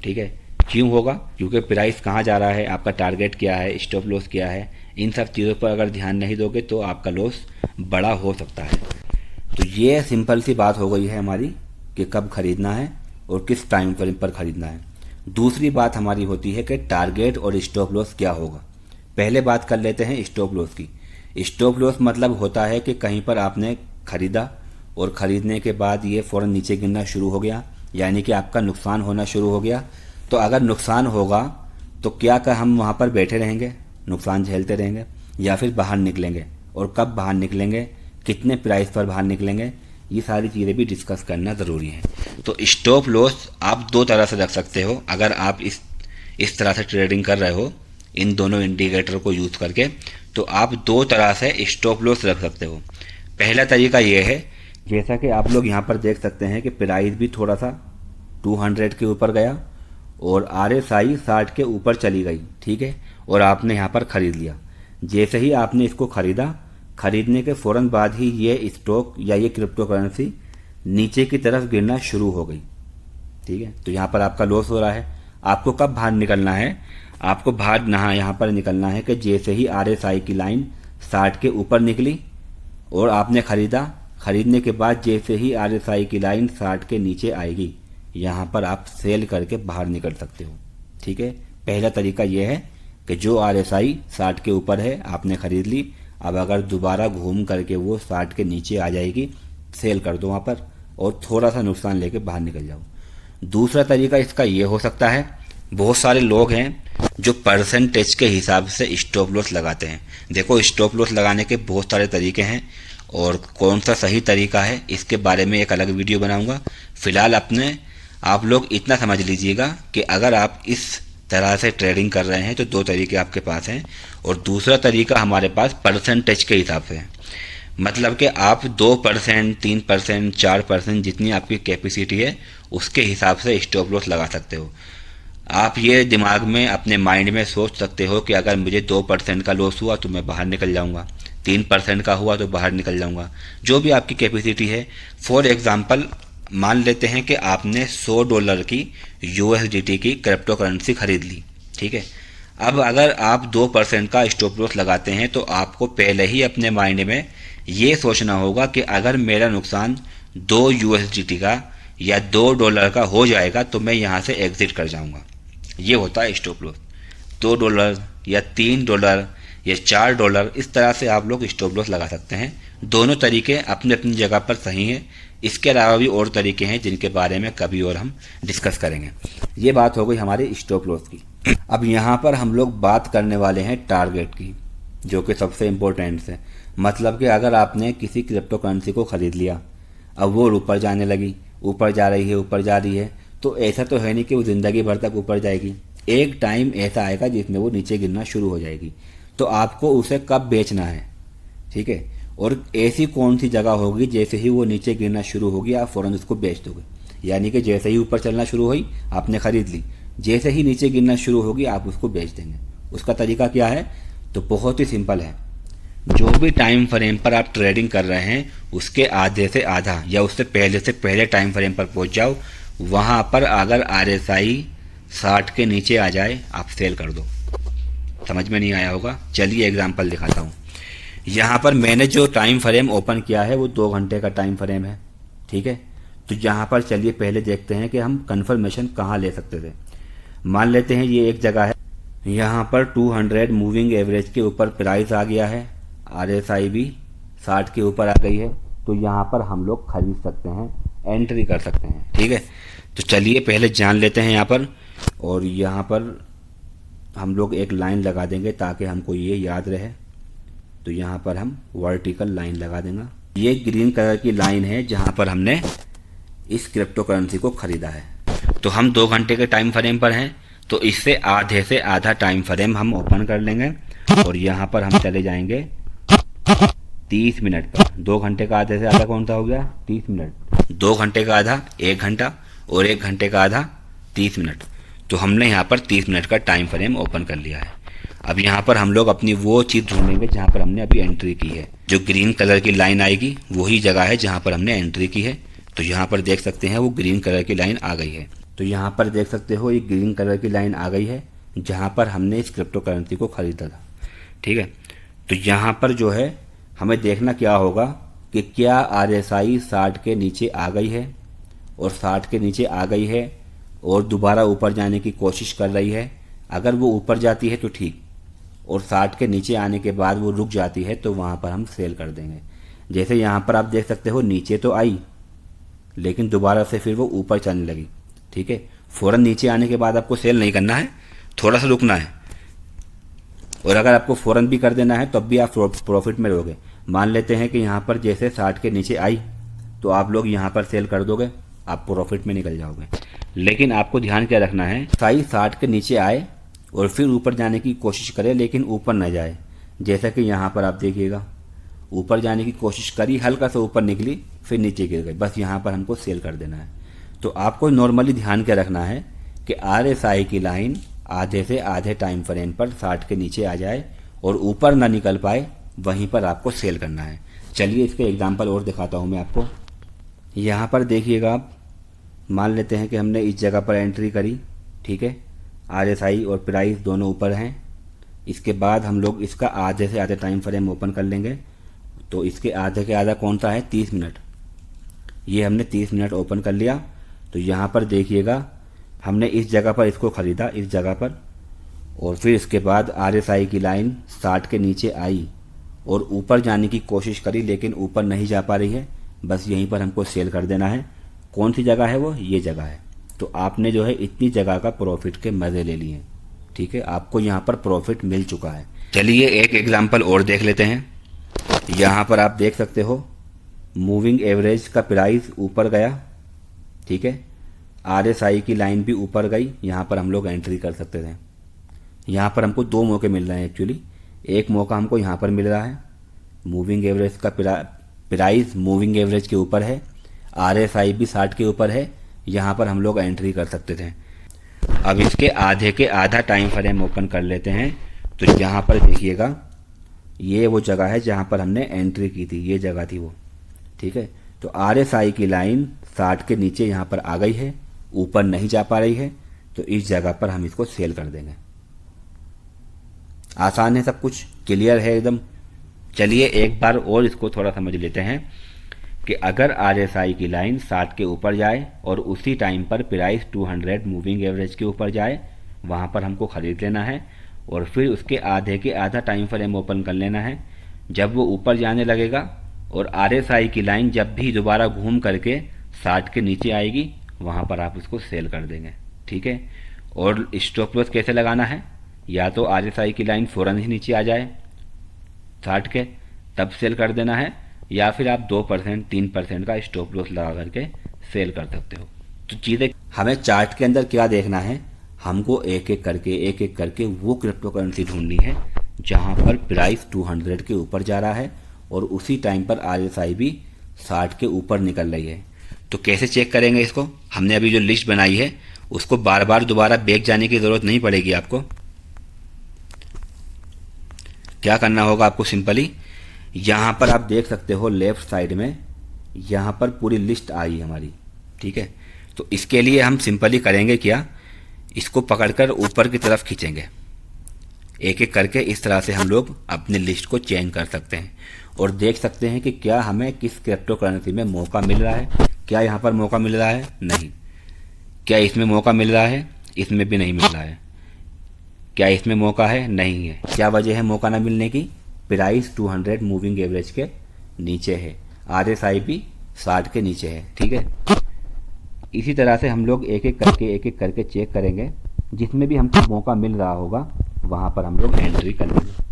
ठीक है, क्यों होगा? क्योंकि प्राइस कहाँ जा रहा है, आपका टारगेट क्या है, स्टॉप लॉस क्या है, इन सब चीज़ों पर अगर ध्यान नहीं दोगे तो आपका लॉस बड़ा हो सकता है। तो ये सिंपल सी बात हो गई है हमारी कि कब खरीदना है और किस टाइम फ्रेम पर खरीदना है। दूसरी बात हमारी होती है कि टारगेट और स्टॉप लॉस क्या होगा। पहले बात कर लेते हैं स्टॉप लॉस की। स्टॉप लॉस मतलब होता है कि कहीं पर आपने खरीदा और ख़रीदने के बाद ये फ़ौरन नीचे गिरना शुरू हो गया, यानी कि आपका नुकसान होना शुरू हो गया। तो अगर नुकसान होगा तो क्या हम वहाँ पर बैठे रहेंगे, नुकसान झेलते रहेंगे, या फिर बाहर निकलेंगे, और कब बाहर निकलेंगे, कितने प्राइस पर बाहर निकलेंगे, ये सारी चीज़ें भी डिस्कस करना ज़रूरी है। तो स्टॉप लॉस आप दो तरह से रख सकते हो। अगर आप इस तरह से ट्रेडिंग कर रहे हो, इन दोनों इंडिकेटर को यूज़ करके, तो आप दो तरह से स्टॉप लॉस रख सकते हो। पहला तरीका ये है, जैसा कि आप लोग यहाँ पर देख सकते हैं कि प्राइस भी थोड़ा सा 200 के ऊपर गया और RSI 60 के ऊपर चली गई, ठीक है, और आपने यहाँ पर ख़रीद लिया। जैसे ही आपने इसको ख़रीदा, खरीदने के फ़ौरन बाद ही ये स्टॉक या ये क्रिप्टो करेंसी नीचे की तरफ गिरना शुरू हो गई, ठीक है। तो यहाँ पर आपका लॉस हो रहा है। आपको कब बाहर निकलना है? आपको बाहर यहाँ पर निकलना है कि जैसे ही RSI की लाइन 60 के ऊपर निकली और आपने ख़रीदा, ख़रीदने के बाद जैसे ही RSI की लाइन 60 के नीचे आएगी, यहाँ पर आप सेल करके बाहर निकल सकते हो, ठीक है। पहला तरीका ये है कि जो RSI 60 के ऊपर है आपने ख़रीद ली, अब अगर दोबारा घूम करके वो 60 के नीचे आ जाएगी, सेल कर दो वहाँ पर और थोड़ा सा नुकसान लेके बाहर निकल जाओ। दूसरा तरीका इसका ये हो सकता है, बहुत सारे लोग हैं जो परसेंटेज के हिसाब से स्टॉप लॉस लगाते हैं। देखो, स्टॉप लॉस लगाने के बहुत सारे तरीके हैं और कौन सा सही तरीका है इसके बारे में एक अलग वीडियो बनाऊंगा। फिलहाल आप लोग इतना समझ लीजिएगा कि अगर आप इस तरह से ट्रेडिंग कर रहे हैं तो दो तरीके आपके पास हैं, और दूसरा तरीका हमारे पास परसेंटेज के हिसाब से है। मतलब कि आप 2%, 3%, 4% जितनी आपकी कैपेसिटी है उसके हिसाब से स्टॉप लॉस लगा सकते हो। आप ये दिमाग में अपने माइंड में सोच सकते हो कि अगर मुझे 2% का लॉस हुआ तो मैं बाहर निकल जाऊंगा, 3% का हुआ तो बाहर निकल जाऊंगा, जो भी आपकी कैपेसिटी है। फॉर एग्जांपल, मान लेते हैं कि आपने $100 की USDT की क्रिप्टो करेंसी खरीद ली, ठीक है। अब अगर आप 2% का स्टॉप लॉस लगाते हैं तो आपको पहले ही अपने माइंड में ये सोचना होगा कि अगर मेरा नुकसान 2 USDT का या $2 का हो जाएगा तो मैं यहाँ से एग्जिट कर जाऊँगा। ये होता है स्टॉप लॉस। $2 या $3 या $4, इस तरह से आप लोग स्टॉप लॉस लगा सकते हैं। दोनों तरीके अपनी अपनी जगह पर सही हैं। इसके अलावा भी और तरीके हैं जिनके बारे में कभी और हम डिस्कस करेंगे। ये बात हो गई हमारे स्टॉप लॉस की। अब यहाँ पर हम लोग बात करने वाले हैं टारगेट की, जो कि सबसे इम्पोर्टेंट है। मतलब कि अगर आपने किसी क्रिप्टो करेंसी को ख़रीद लिया, अब वो ऊपर जाने लगी, ऊपर जा रही है, ऊपर जा रही है, तो ऐसा तो है नहीं कि वो ज़िंदगी भर तक ऊपर जाएगी। एक टाइम ऐसा आएगा जिसमें वो नीचे गिरना शुरू हो जाएगी। तो आपको उसे कब बेचना है, ठीक है, और ऐसी कौन सी जगह होगी जैसे ही वो नीचे गिरना शुरू होगी आप फ़ौरन उसको बेच दोगे। यानी कि जैसे ही ऊपर चलना शुरू हुई आपने ख़रीद ली, जैसे ही नीचे गिरना शुरू होगी आप उसको बेच देंगे। उसका तरीका क्या है? तो बहुत ही सिंपल है। जो भी टाइम फ्रेम पर आप ट्रेडिंग कर रहे हैं उसके आधे से आधा या उससे पहले टाइम फ्रेम पर पहुंच जाओ। वहां पर अगर RSI 60 के नीचे आ जाए आप सेल कर दो। समझ में नहीं आया होगा, चलिए एग्जांपल दिखाता हूँ। यहाँ पर मैंने जो टाइम फ्रेम ओपन किया है वो 2 घंटे का टाइम फ्रेम है, ठीक है। तो यहाँ पर चलिए पहले देखते हैं कि हम कंफर्मेशन कहाँ ले सकते थे। मान लेते हैं ये एक जगह है, यहाँ पर 200 मूविंग एवरेज के ऊपर प्राइस आ गया है, RSI भी 60 के ऊपर आ गई है, तो यहाँ पर हम लोग खरीद सकते हैं, एंट्री कर सकते हैं, ठीक है। तो चलिए पहले जान लेते हैं यहाँ पर, और यहाँ पर हम लोग एक लाइन लगा देंगे ताकि हमको ये याद रहे। तो यहाँ पर हम वर्टिकल लाइन लगा देंगे। ये ग्रीन कलर की लाइन है जहाँ पर हमने इस क्रिप्टो करेंसी को ख़रीदा है। तो हम 2 घंटे के टाइम फ्रेम पर हैं, तो इससे आधे से आधा टाइम फ्रेम हम ओपन कर लेंगे और यहाँ पर हम चले जाएंगे 30 मिनट पर। 2 घंटे का आधे से आधा कौन सा हो गया? 30 मिनट। 2 घंटे का आधा 1 घंटा और 1 घंटे का आधा 30 मिनट। तो हमने यहाँ पर 30 मिनट का टाइम फ्रेम ओपन कर लिया है। अब यहाँ पर हम लोग अपनी वो चीज़ ढूंढेंगे जहाँ पर हमने अभी एंट्री की है। जो ग्रीन कलर की लाइन आएगी वही जगह है जहाँ पर हमने एंट्री की है। तो यहाँ पर देख सकते हैं वो ग्रीन कलर की लाइन आ गई है। तो यहाँ पर देख सकते हो ये ग्रीन कलर की लाइन आ गई है जहाँ पर हमने इस क्रिप्टो करेंसी को ख़रीदा था, ठीक है। तो यहाँ पर जो है हमें देखना क्या होगा कि क्या RSI 60 के नीचे आ गई है और 60 के नीचे आ गई है और दोबारा ऊपर जाने की कोशिश कर रही है, अगर वो ऊपर जाती है तो ठीक, और 60 के नीचे आने के बाद वो रुक जाती है तो वहाँ पर हम सेल कर देंगे। जैसे यहाँ पर आप देख सकते हो नीचे तो आई लेकिन दोबारा से फिर वो ऊपर चलने लगी। ठीक है, फ़ौरन नीचे आने के बाद आपको सेल नहीं करना है, थोड़ा सा रुकना है। और अगर आपको फ़ौरन भी कर देना है तब भी आप प्रॉफिट में रहोगे। मान लेते हैं कि यहाँ पर जैसे 60 के नीचे आई तो आप लोग यहाँ पर सेल कर दोगे, आप प्रॉफिट में निकल जाओगे। लेकिन आपको ध्यान क्या रखना है, साई 60 के नीचे आए और फिर ऊपर जाने की कोशिश करे लेकिन ऊपर न जाए। जैसा कि यहाँ पर आप देखिएगा, ऊपर जाने की कोशिश करी, हल्का सा ऊपर निकली, फिर नीचे गिर गई, बस यहाँ पर हमको सेल कर देना है। तो आपको नॉर्मली ध्यान क्या रखना है कि RSI की लाइन आधे से आधे टाइम फ्रेम पर 60 के नीचे आ जाए और ऊपर ना निकल पाए, वहीं पर आपको सेल करना है। चलिए इसके एग्जांपल और दिखाता हूँ मैं आपको। यहाँ पर देखिएगा आप, मान लेते हैं कि हमने इस जगह पर एंट्री करी। ठीक है, RSI और प्राइस दोनों ऊपर हैं। इसके बाद हम लोग इसका आधे से आधे टाइम फ्रेम ओपन कर लेंगे। तो इसके आधे के आधा कौन सा है, 30 मिनट। ये हमने 30 मिनट ओपन कर लिया। तो यहाँ पर देखिएगा, हमने इस जगह पर इसको ख़रीदा, इस जगह पर, और फिर इसके बाद RSI की लाइन 60 के नीचे आई और ऊपर जाने की कोशिश करी लेकिन ऊपर नहीं जा पा रही है, बस यहीं पर हमको सेल कर देना है। कौन सी जगह है वो, ये जगह है। तो आपने जो है इतनी जगह का प्रॉफिट के मज़े ले लिए। ठीक है, आपको यहाँ पर प्रॉफिट मिल चुका है। चलिए एक एग्जांपल और देख लेते हैं। यहाँ पर आप देख सकते हो मूविंग एवरेज का प्राइस ऊपर गया। ठीक है, RSI की लाइन भी ऊपर गई, यहाँ पर हम लोग एंट्री कर सकते थे। यहाँ पर हमको दो मौके मिल रहे हैं एक्चुअली। एक मौका हमको यहाँ पर मिल रहा है, मूविंग एवरेज का प्राइस मूविंग एवरेज के ऊपर है, RSI भी 60 के ऊपर है, यहाँ पर हम लोग एंट्री कर सकते थे। अब इसके आधे के आधा टाइम फ्रेम ओपन कर लेते हैं। तो यहाँ पर देखिएगा, ये वो जगह है जहाँ पर हमने एंट्री की थी, ये जगह थी वो। ठीक है, तो RSI की लाइन 60 के नीचे यहाँ पर आ गई है, ऊपर नहीं जा पा रही है, तो इस जगह पर हम इसको सेल कर देंगे। आसान है, सब कुछ क्लियर है एकदम। चलिए एक बार और इसको थोड़ा समझ लेते हैं कि अगर RSI की लाइन 60 के ऊपर जाए और उसी टाइम पर प्राइस 200 मूविंग एवरेज के ऊपर जाए, वहाँ पर हमको ख़रीद लेना है और फिर उसके आधे के आधा टाइम फ्रेम ओपन कर लेना है। जब वो ऊपर जाने लगेगा और RSI की लाइन जब भी दोबारा घूम करके 60 के नीचे आएगी, वहाँ पर आप उसको सेल कर देंगे। ठीक है, और स्टॉप लॉस कैसे लगाना है, या तो RSI की लाइन फ़ौरन ही नीचे आ जाए 60 के, तब सेल कर देना है, या फिर आप 2% 3% का स्टॉप लॉस लगा करके सेल कर सकते हो। तो चीज़ें हमें चार्ट के अंदर क्या देखना है, हमको एक एक करके वो क्रिप्टो करेंसी ढूंढनी है जहाँ पर प्राइस 200 के ऊपर जा रहा है और उसी टाइम पर RSI भी 60 के ऊपर निकल रही है। तो कैसे चेक करेंगे इसको, हमने अभी जो लिस्ट बनाई है उसको बार बार दोबारा बैक जाने की ज़रूरत नहीं पड़ेगी आपको। क्या करना होगा आपको, सिंपली यहाँ पर आप देख सकते हो लेफ्ट साइड में, यहाँ पर पूरी लिस्ट आई हमारी। ठीक है, तो इसके लिए हम सिंपली करेंगे क्या, इसको पकड़कर ऊपर की तरफ खींचेंगे। एक एक करके इस तरह से हम लोग अपनी लिस्ट को चेंज कर सकते हैं और देख सकते हैं कि क्या हमें किस क्रिप्टो करेंसी में मौका मिल रहा है। क्या यहाँ पर मौका मिल रहा है, नहीं। क्या इसमें मौका मिल रहा है, इसमें भी नहीं मिल रहा है। क्या इसमें मौका है, नहीं है। क्या वजह है मौका ना मिलने की, प्राइस 200 मूविंग एवरेज के नीचे है, RSI भी 60 के नीचे है। ठीक है, इसी तरह से हम लोग एक एक करके चेक करेंगे। जिसमें भी हमको मौका मिल रहा होगा वहाँ पर हम लोग एंट्री कर लेंगे।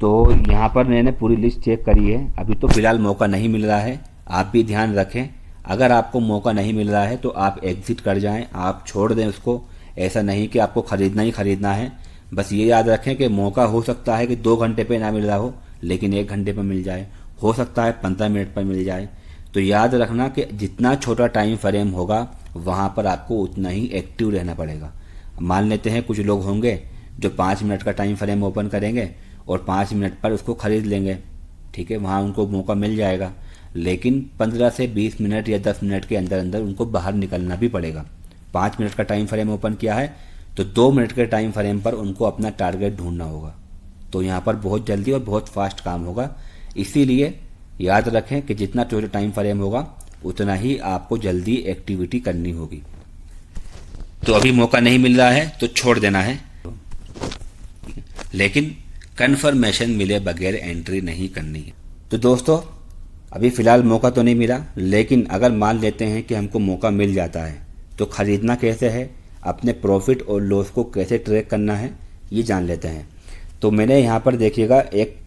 तो यहाँ पर मैंने पूरी लिस्ट चेक करी है, अभी तो फ़िलहाल मौका नहीं मिल रहा है। आप भी ध्यान रखें, अगर आपको मौका नहीं मिल रहा है तो आप एग्ज़िट कर जाएं, आप छोड़ दें उसको। ऐसा नहीं कि आपको ख़रीदना ही ख़रीदना है। बस ये याद रखें कि मौका हो सकता है कि 2 घंटे पे ना मिल रहा हो, लेकिन 1 घंटे पे मिल जाए, हो सकता है 15 मिनट पर मिल जाए। तो याद रखना कि जितना छोटा टाइम फ्रेम होगा वहाँ पर आपको उतना ही एक्टिव रहना पड़ेगा। मान लेते हैं कुछ लोग होंगे जो 5 मिनट का टाइम फ्रेम ओपन करेंगे और 5 मिनट पर उसको ख़रीद लेंगे। ठीक है, वहाँ उनको मौका मिल जाएगा, लेकिन 15 से 20 मिनट या 10 मिनट के अंदर अंदर उनको बाहर निकलना भी पड़ेगा। 5 मिनट का टाइम फ्रेम ओपन किया है तो 2 मिनट के टाइम फ्रेम पर उनको अपना टारगेट ढूंढना होगा। तो यहाँ पर बहुत जल्दी और बहुत फास्ट काम होगा। इसीलिए याद रखें कि जितना छोटा टाइम फ्रेम होगा उतना ही आपको जल्दी एक्टिविटी करनी होगी। तो अभी मौका नहीं मिल रहा है तो छोड़ देना है, लेकिन कन्फर्मेशन मिले बगैर एंट्री नहीं करनी है। तो दोस्तों अभी फ़िलहाल मौका तो नहीं मिला, लेकिन अगर मान लेते हैं कि हमको मौका मिल जाता है तो ख़रीदना कैसे है, अपने प्रॉफिट और लॉस को कैसे ट्रैक करना है, ये जान लेते हैं। तो मैंने यहाँ पर देखिएगा एक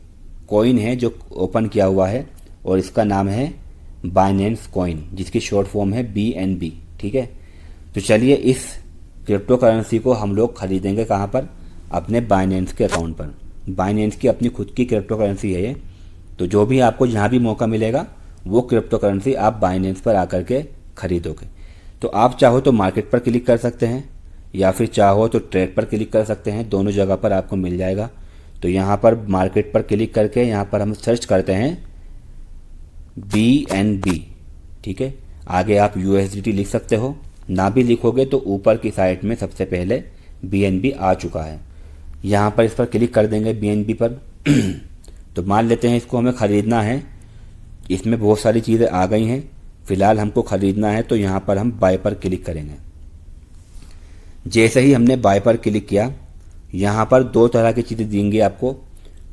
कॉइन है जो ओपन किया हुआ है और इसका नाम है बाइनेंस कॉइन, जिसकी शॉर्ट फॉर्म है BNB। ठीक है, तो चलिए इस क्रिप्टो करेंसी को हम लोग खरीदेंगे कहाँ पर, अपने बाइनेंस के अकाउंट पर। बाइनेंस की अपनी खुद की क्रिप्टो करेंसी है ये। तो जो भी आपको जहाँ भी मौका मिलेगा वो क्रिप्टो करेंसी आप बाइनेंस पर आकर के खरीदोगे। तो आप चाहो तो मार्केट पर क्लिक कर सकते हैं या फिर चाहो तो ट्रेड पर क्लिक कर सकते हैं, दोनों जगह पर आपको मिल जाएगा। तो यहाँ पर मार्केट पर क्लिक करके यहाँ पर हम सर्च करते हैं BNB। ठीक है, आगे आप USDT लिख सकते हो, ना भी लिखोगे तो ऊपर की साइड में सबसे पहले BNB आ चुका है। यहाँ पर इस पर क्लिक कर देंगे BNB पर। तो मान लेते हैं इसको हमें ख़रीदना है, इसमें बहुत सारी चीज़ें आ गई हैं, फ़िलहाल हमको ख़रीदना है तो यहाँ पर हम बाय पर क्लिक करेंगे। जैसे ही हमने बाय पर क्लिक किया, यहाँ पर दो तरह की चीज़ें देंगी आपको।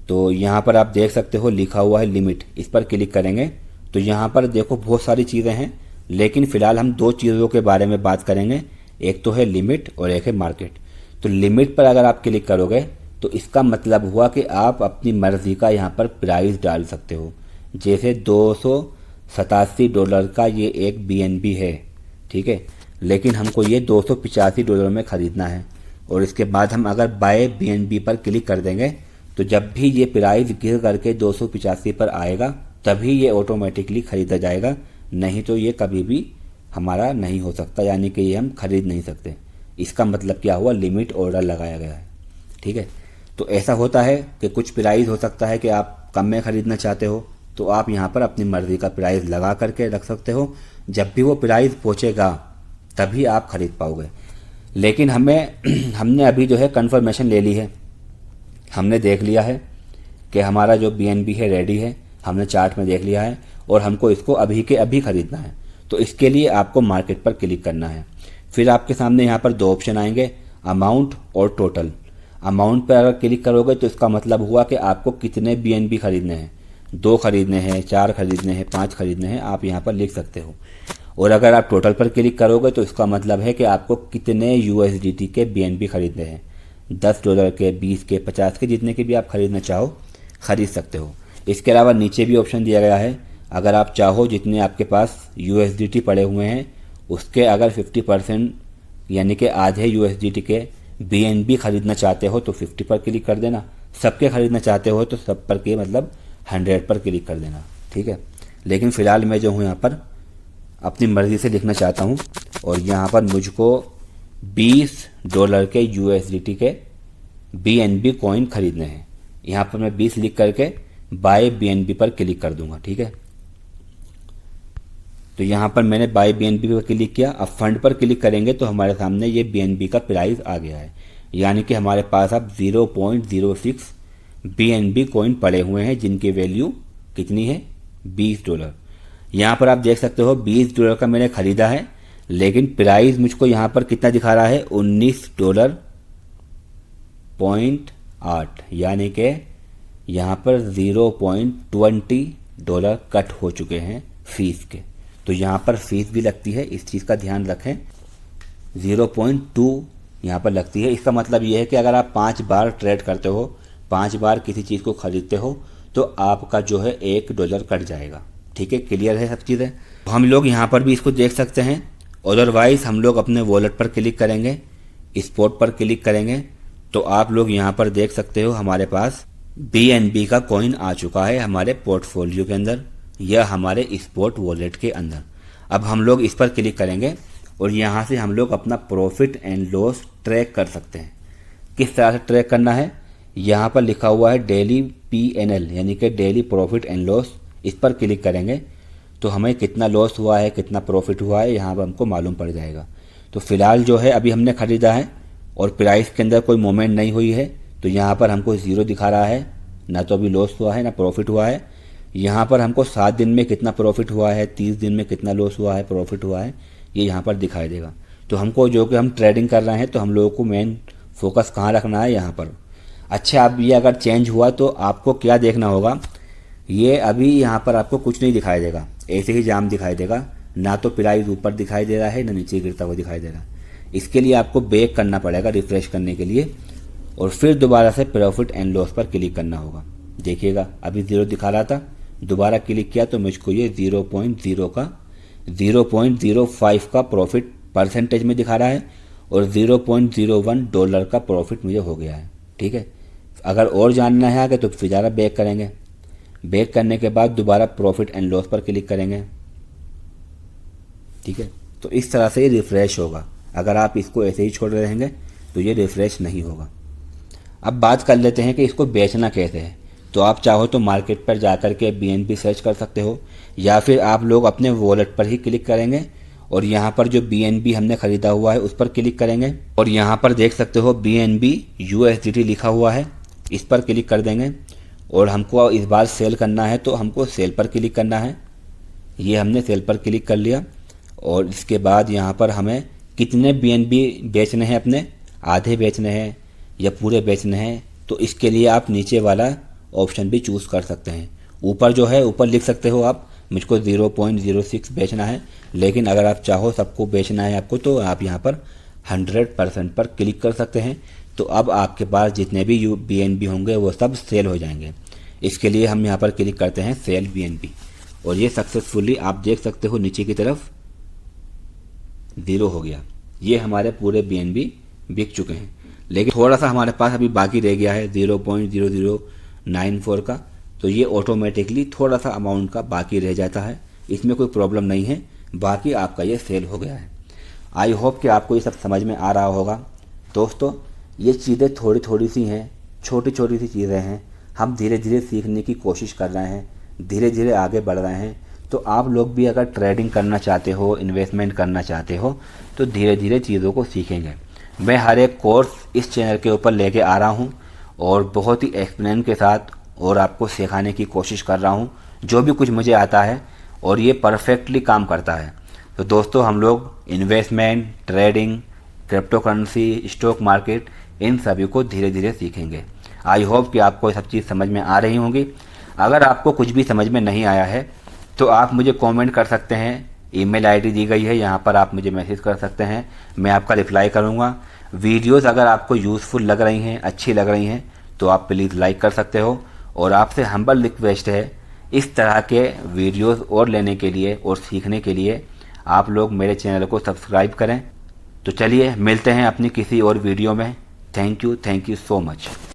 तो यहाँ पर आप देख सकते हो लिखा हुआ है लिमिट, इस पर क्लिक करेंगे तो यहाँ पर देखो बहुत सारी चीज़ें हैं, लेकिन फ़िलहाल हम दो चीज़ों के बारे में बात करेंगे, एक तो है लिमिट और एक है मार्केट। तो लिमिट पर अगर आप क्लिक करोगे तो इसका मतलब हुआ कि आप अपनी मर्ज़ी का यहाँ पर प्राइस डाल सकते हो। जैसे $287 का ये एक BNB है, ठीक है, लेकिन हमको ये $285 में ख़रीदना है। और इसके बाद हम अगर बाय BNB पर क्लिक कर देंगे तो जब भी ये प्राइस गिर करके 285 पर आएगा तभी ये ऑटोमेटिकली ख़रीदा जाएगा, नहीं तो ये कभी भी हमारा नहीं हो सकता, यानी कि ये हम खरीद नहीं सकते। इसका मतलब क्या हुआ, लिमिट ऑर्डर लगाया गया है। ठीक है, तो ऐसा होता है कि कुछ प्राइस हो सकता है कि आप कम में ख़रीदना चाहते हो तो आप यहाँ पर अपनी मर्ज़ी का प्राइस लगा करके रख सकते हो। जब भी वो प्राइस पहुँचेगा तभी आप ख़रीद पाओगे। लेकिन हमने अभी जो है कन्फर्मेशन ले ली है, हमने देख लिया है कि हमारा जो BNB है रेडी है, हमने चार्ट में देख लिया है और हमको इसको अभी के अभी ख़रीदना है। तो इसके लिए आपको मार्केट पर क्लिक करना है। फिर आपके सामने यहाँ पर दो ऑप्शन आएंगे, अमाउंट और टोटल। अमाउंट पर अगर क्लिक करोगे तो इसका मतलब हुआ कि आपको कितने BNB खरीदने हैं, 2 खरीदने हैं, 4 खरीदने हैं, 5 खरीदने हैं, आप यहाँ पर लिख सकते हो। और अगर आप टोटल पर क्लिक करोगे तो इसका मतलब है कि आपको कितने USDT के BNB खरीदने हैं, $10 के, 20 के, 50 के, जितने के भी आप खरीदना चाहो खरीद सकते हो। इसके अलावा नीचे भी ऑप्शन दिया गया है, अगर आप चाहो जितने आपके पास USDT पड़े हुए हैं उसके अगर 50% यानी कि आधे USDT के BNB खरीदना चाहते हो तो 50 पर क्लिक कर देना, सबके खरीदना चाहते हो तो सब पर के मतलब 100 पर क्लिक कर देना। ठीक है, लेकिन फ़िलहाल मैं जो हूँ यहाँ पर अपनी मर्ज़ी से लिखना चाहता हूँ और यहाँ पर मुझको $20 के USDT के BNB कॉइन खरीदने हैं। यहाँ पर मैं 20 लिख करके बाय BNB पर क्लिक कर दूंगा। ठीक है, तो यहाँ पर मैंने बाय BNB पर क्लिक किया। अब फंड पर क्लिक करेंगे तो हमारे सामने ये BNB का प्राइस आ गया है, यानी कि हमारे पास अब 0.06 BNB कॉइन पड़े हुए हैं, जिनकी वैल्यू कितनी है, $20। यहाँ पर आप देख सकते हो $20 का मैंने ख़रीदा है, लेकिन प्राइस मुझको यहाँ पर कितना दिखा रहा है, $19.8, यानी कि यहाँ पर $0.20 कट हो चुके हैं फीस के। तो यहाँ पर फीस भी लगती है, इस चीज़ का ध्यान रखें, 0.2 यहाँ पर लगती है। इसका मतलब ये है कि अगर आप 5 बार ट्रेड करते हो, 5 बार किसी चीज़ को खरीदते हो तो आपका जो है $1 कट जाएगा। ठीक है, क्लियर है सब चीज़ें। हम लोग यहाँ पर भी इसको देख सकते हैं। अदरवाइज़ हम लोग अपने वॉलेट पर क्लिक करेंगे, स्पॉट पर क्लिक करेंगे तो आप लोग यहाँ पर देख सकते हो हमारे पास BNB का कॉइन आ चुका है हमारे पोर्टफोलियो के अंदर या हमारे स्पॉट वॉलेट के अंदर। अब हम लोग इस पर क्लिक करेंगे और यहाँ से हम लोग अपना प्रॉफिट एंड लॉस ट्रैक कर सकते हैं। किस तरह से ट्रैक करना है, यहाँ पर लिखा हुआ है डेली PNL यानी कि डेली प्रॉफिट एंड लॉस। इस पर क्लिक करेंगे तो हमें कितना लॉस हुआ है, कितना प्रॉफिट हुआ है, यहाँ पर हमको मालूम पड़ जाएगा। तो फ़िलहाल जो है अभी हमने ख़रीदा है और प्राइस के अंदर कोई मूवमेंट नहीं हुई है, तो यहाँ पर हमको 0 दिखा रहा है, ना तो अभी लॉस हुआ है ना प्रॉफिट हुआ है। यहाँ पर हमको 7 दिन में कितना प्रॉफिट हुआ है, 30 दिन में कितना लॉस हुआ है, प्रॉफिट हुआ है, ये यहाँ पर दिखाई देगा। तो हमको जो कि हम ट्रेडिंग कर रहे हैं तो हम लोगों को मेन फोकस कहाँ रखना है, यहाँ पर। अच्छा, अब ये अगर चेंज हुआ तो आपको क्या देखना होगा, ये अभी यहाँ पर आपको कुछ नहीं दिखाई देगा, ऐसे ही जाम दिखाई देगा, ना तो प्राइस ऊपर दिखाई दे रहा है ना नीचे गिरता हुआ दिखाई दे रहा है। इसके लिए आपको बैक करना पड़ेगा रिफ्रेश करने के लिए, और फिर दोबारा से प्रॉफिट एंड लॉस पर क्लिक करना होगा। देखिएगा अभी 0 दिखा रहा था, दोबारा क्लिक किया तो मुझको ये 0.05 का प्रॉफिट परसेंटेज में दिखा रहा है, और $0.01 का प्रॉफिट मुझे हो गया है। ठीक है, अगर और जानना है आगे तो फिर ज़रा बैक करेंगे, बैक करने के बाद दोबारा प्रॉफिट एंड लॉस पर क्लिक करेंगे। ठीक है, तो इस तरह से ये रिफ़्रेश होगा। अगर आप इसको ऐसे ही छोड़ रहेंगे तो ये रिफ़्रेश नहीं होगा। अब बात कर लेते हैं कि इसको बेचना कैसे है। तो आप चाहो तो मार्केट पर जाकर के BNB सर्च कर सकते हो, या फिर आप लोग अपने वॉलेट पर ही क्लिक करेंगे और यहाँ पर जो BNB हमने ख़रीदा हुआ है उस पर क्लिक करेंगे, और यहाँ पर देख सकते हो BNB USDT लिखा हुआ है, इस पर क्लिक कर देंगे। और हमको इस बार सेल करना है तो हमको सेल पर क्लिक करना है। ये हमने सेल पर क्लिक कर लिया, और इसके बाद यहाँ पर हमें कितने BNB बेचने हैं, अपने आधे बेचने हैं या पूरे बेचने हैं, तो इसके लिए आप नीचे वाला ऑप्शन भी चूज़ कर सकते हैं। ऊपर जो है ऊपर लिख सकते हो आप, मुझको 0.06 बेचना है, लेकिन अगर आप चाहो सबको बेचना है आपको तो आप यहाँ पर 100% पर क्लिक कर सकते हैं। तो अब आपके पास जितने भी BNB होंगे वो सब सेल हो जाएंगे। इसके लिए हम यहाँ पर क्लिक करते हैं सेल BNB, और ये सक्सेसफुली आप देख सकते हो नीचे की तरफ 0 हो गया। ये हमारे पूरे BNB बिक चुके हैं, लेकिन थोड़ा सा हमारे पास अभी बाकी रह गया है 0.0094 का, तो ये ऑटोमेटिकली थोड़ा सा अमाउंट का बाकी रह जाता है, इसमें कोई प्रॉब्लम नहीं है, बाकी आपका ये सेल हो गया है। आई होप कि आपको ये सब समझ में आ रहा होगा। दोस्तों, ये चीज़ें थोड़ी थोड़ी सी हैं, छोटी छोटी सी चीज़ें हैं, हम धीरे धीरे सीखने की कोशिश कर रहे हैं, धीरे धीरे आगे बढ़ रहे हैं। तो आप लोग भी अगर ट्रेडिंग करना चाहते हो, इन्वेस्टमेंट करना चाहते हो, तो धीरे धीरे चीज़ों को सीखेंगे। मैं हर एक कोर्स इस चैनल के ऊपर लेके आ रहा हूँ, और बहुत ही एक्सप्लेन के साथ और आपको सिखाने की कोशिश कर रहा हूँ जो भी कुछ मुझे आता है, और ये परफेक्टली काम करता है। तो दोस्तों, हम लोग investment, trading, crypto currency, stock market, इन सभी को धीरे धीरे सीखेंगे। आई होप कि आपको ये सब चीज़ समझ में आ रही होंगी। अगर आपको कुछ भी समझ में नहीं आया है तो आप मुझे कमेंट कर सकते हैं, ईमेल आईडी दी गई है, यहाँ पर आप मुझे मैसेज कर सकते हैं, मैं आपका रिप्लाई करूँगा। वीडियोस अगर आपको यूज़फुल लग रही हैं, अच्छी लग रही हैं, तो आप प्लीज़ लाइक कर सकते हो। और आपसे हम्बल रिक्वेस्ट है, इस तरह के वीडियोस और लेने के लिए और सीखने के लिए आप लोग मेरे चैनल को सब्सक्राइब करें। तो चलिए मिलते हैं अपनी किसी और वीडियो में। Thank you so much.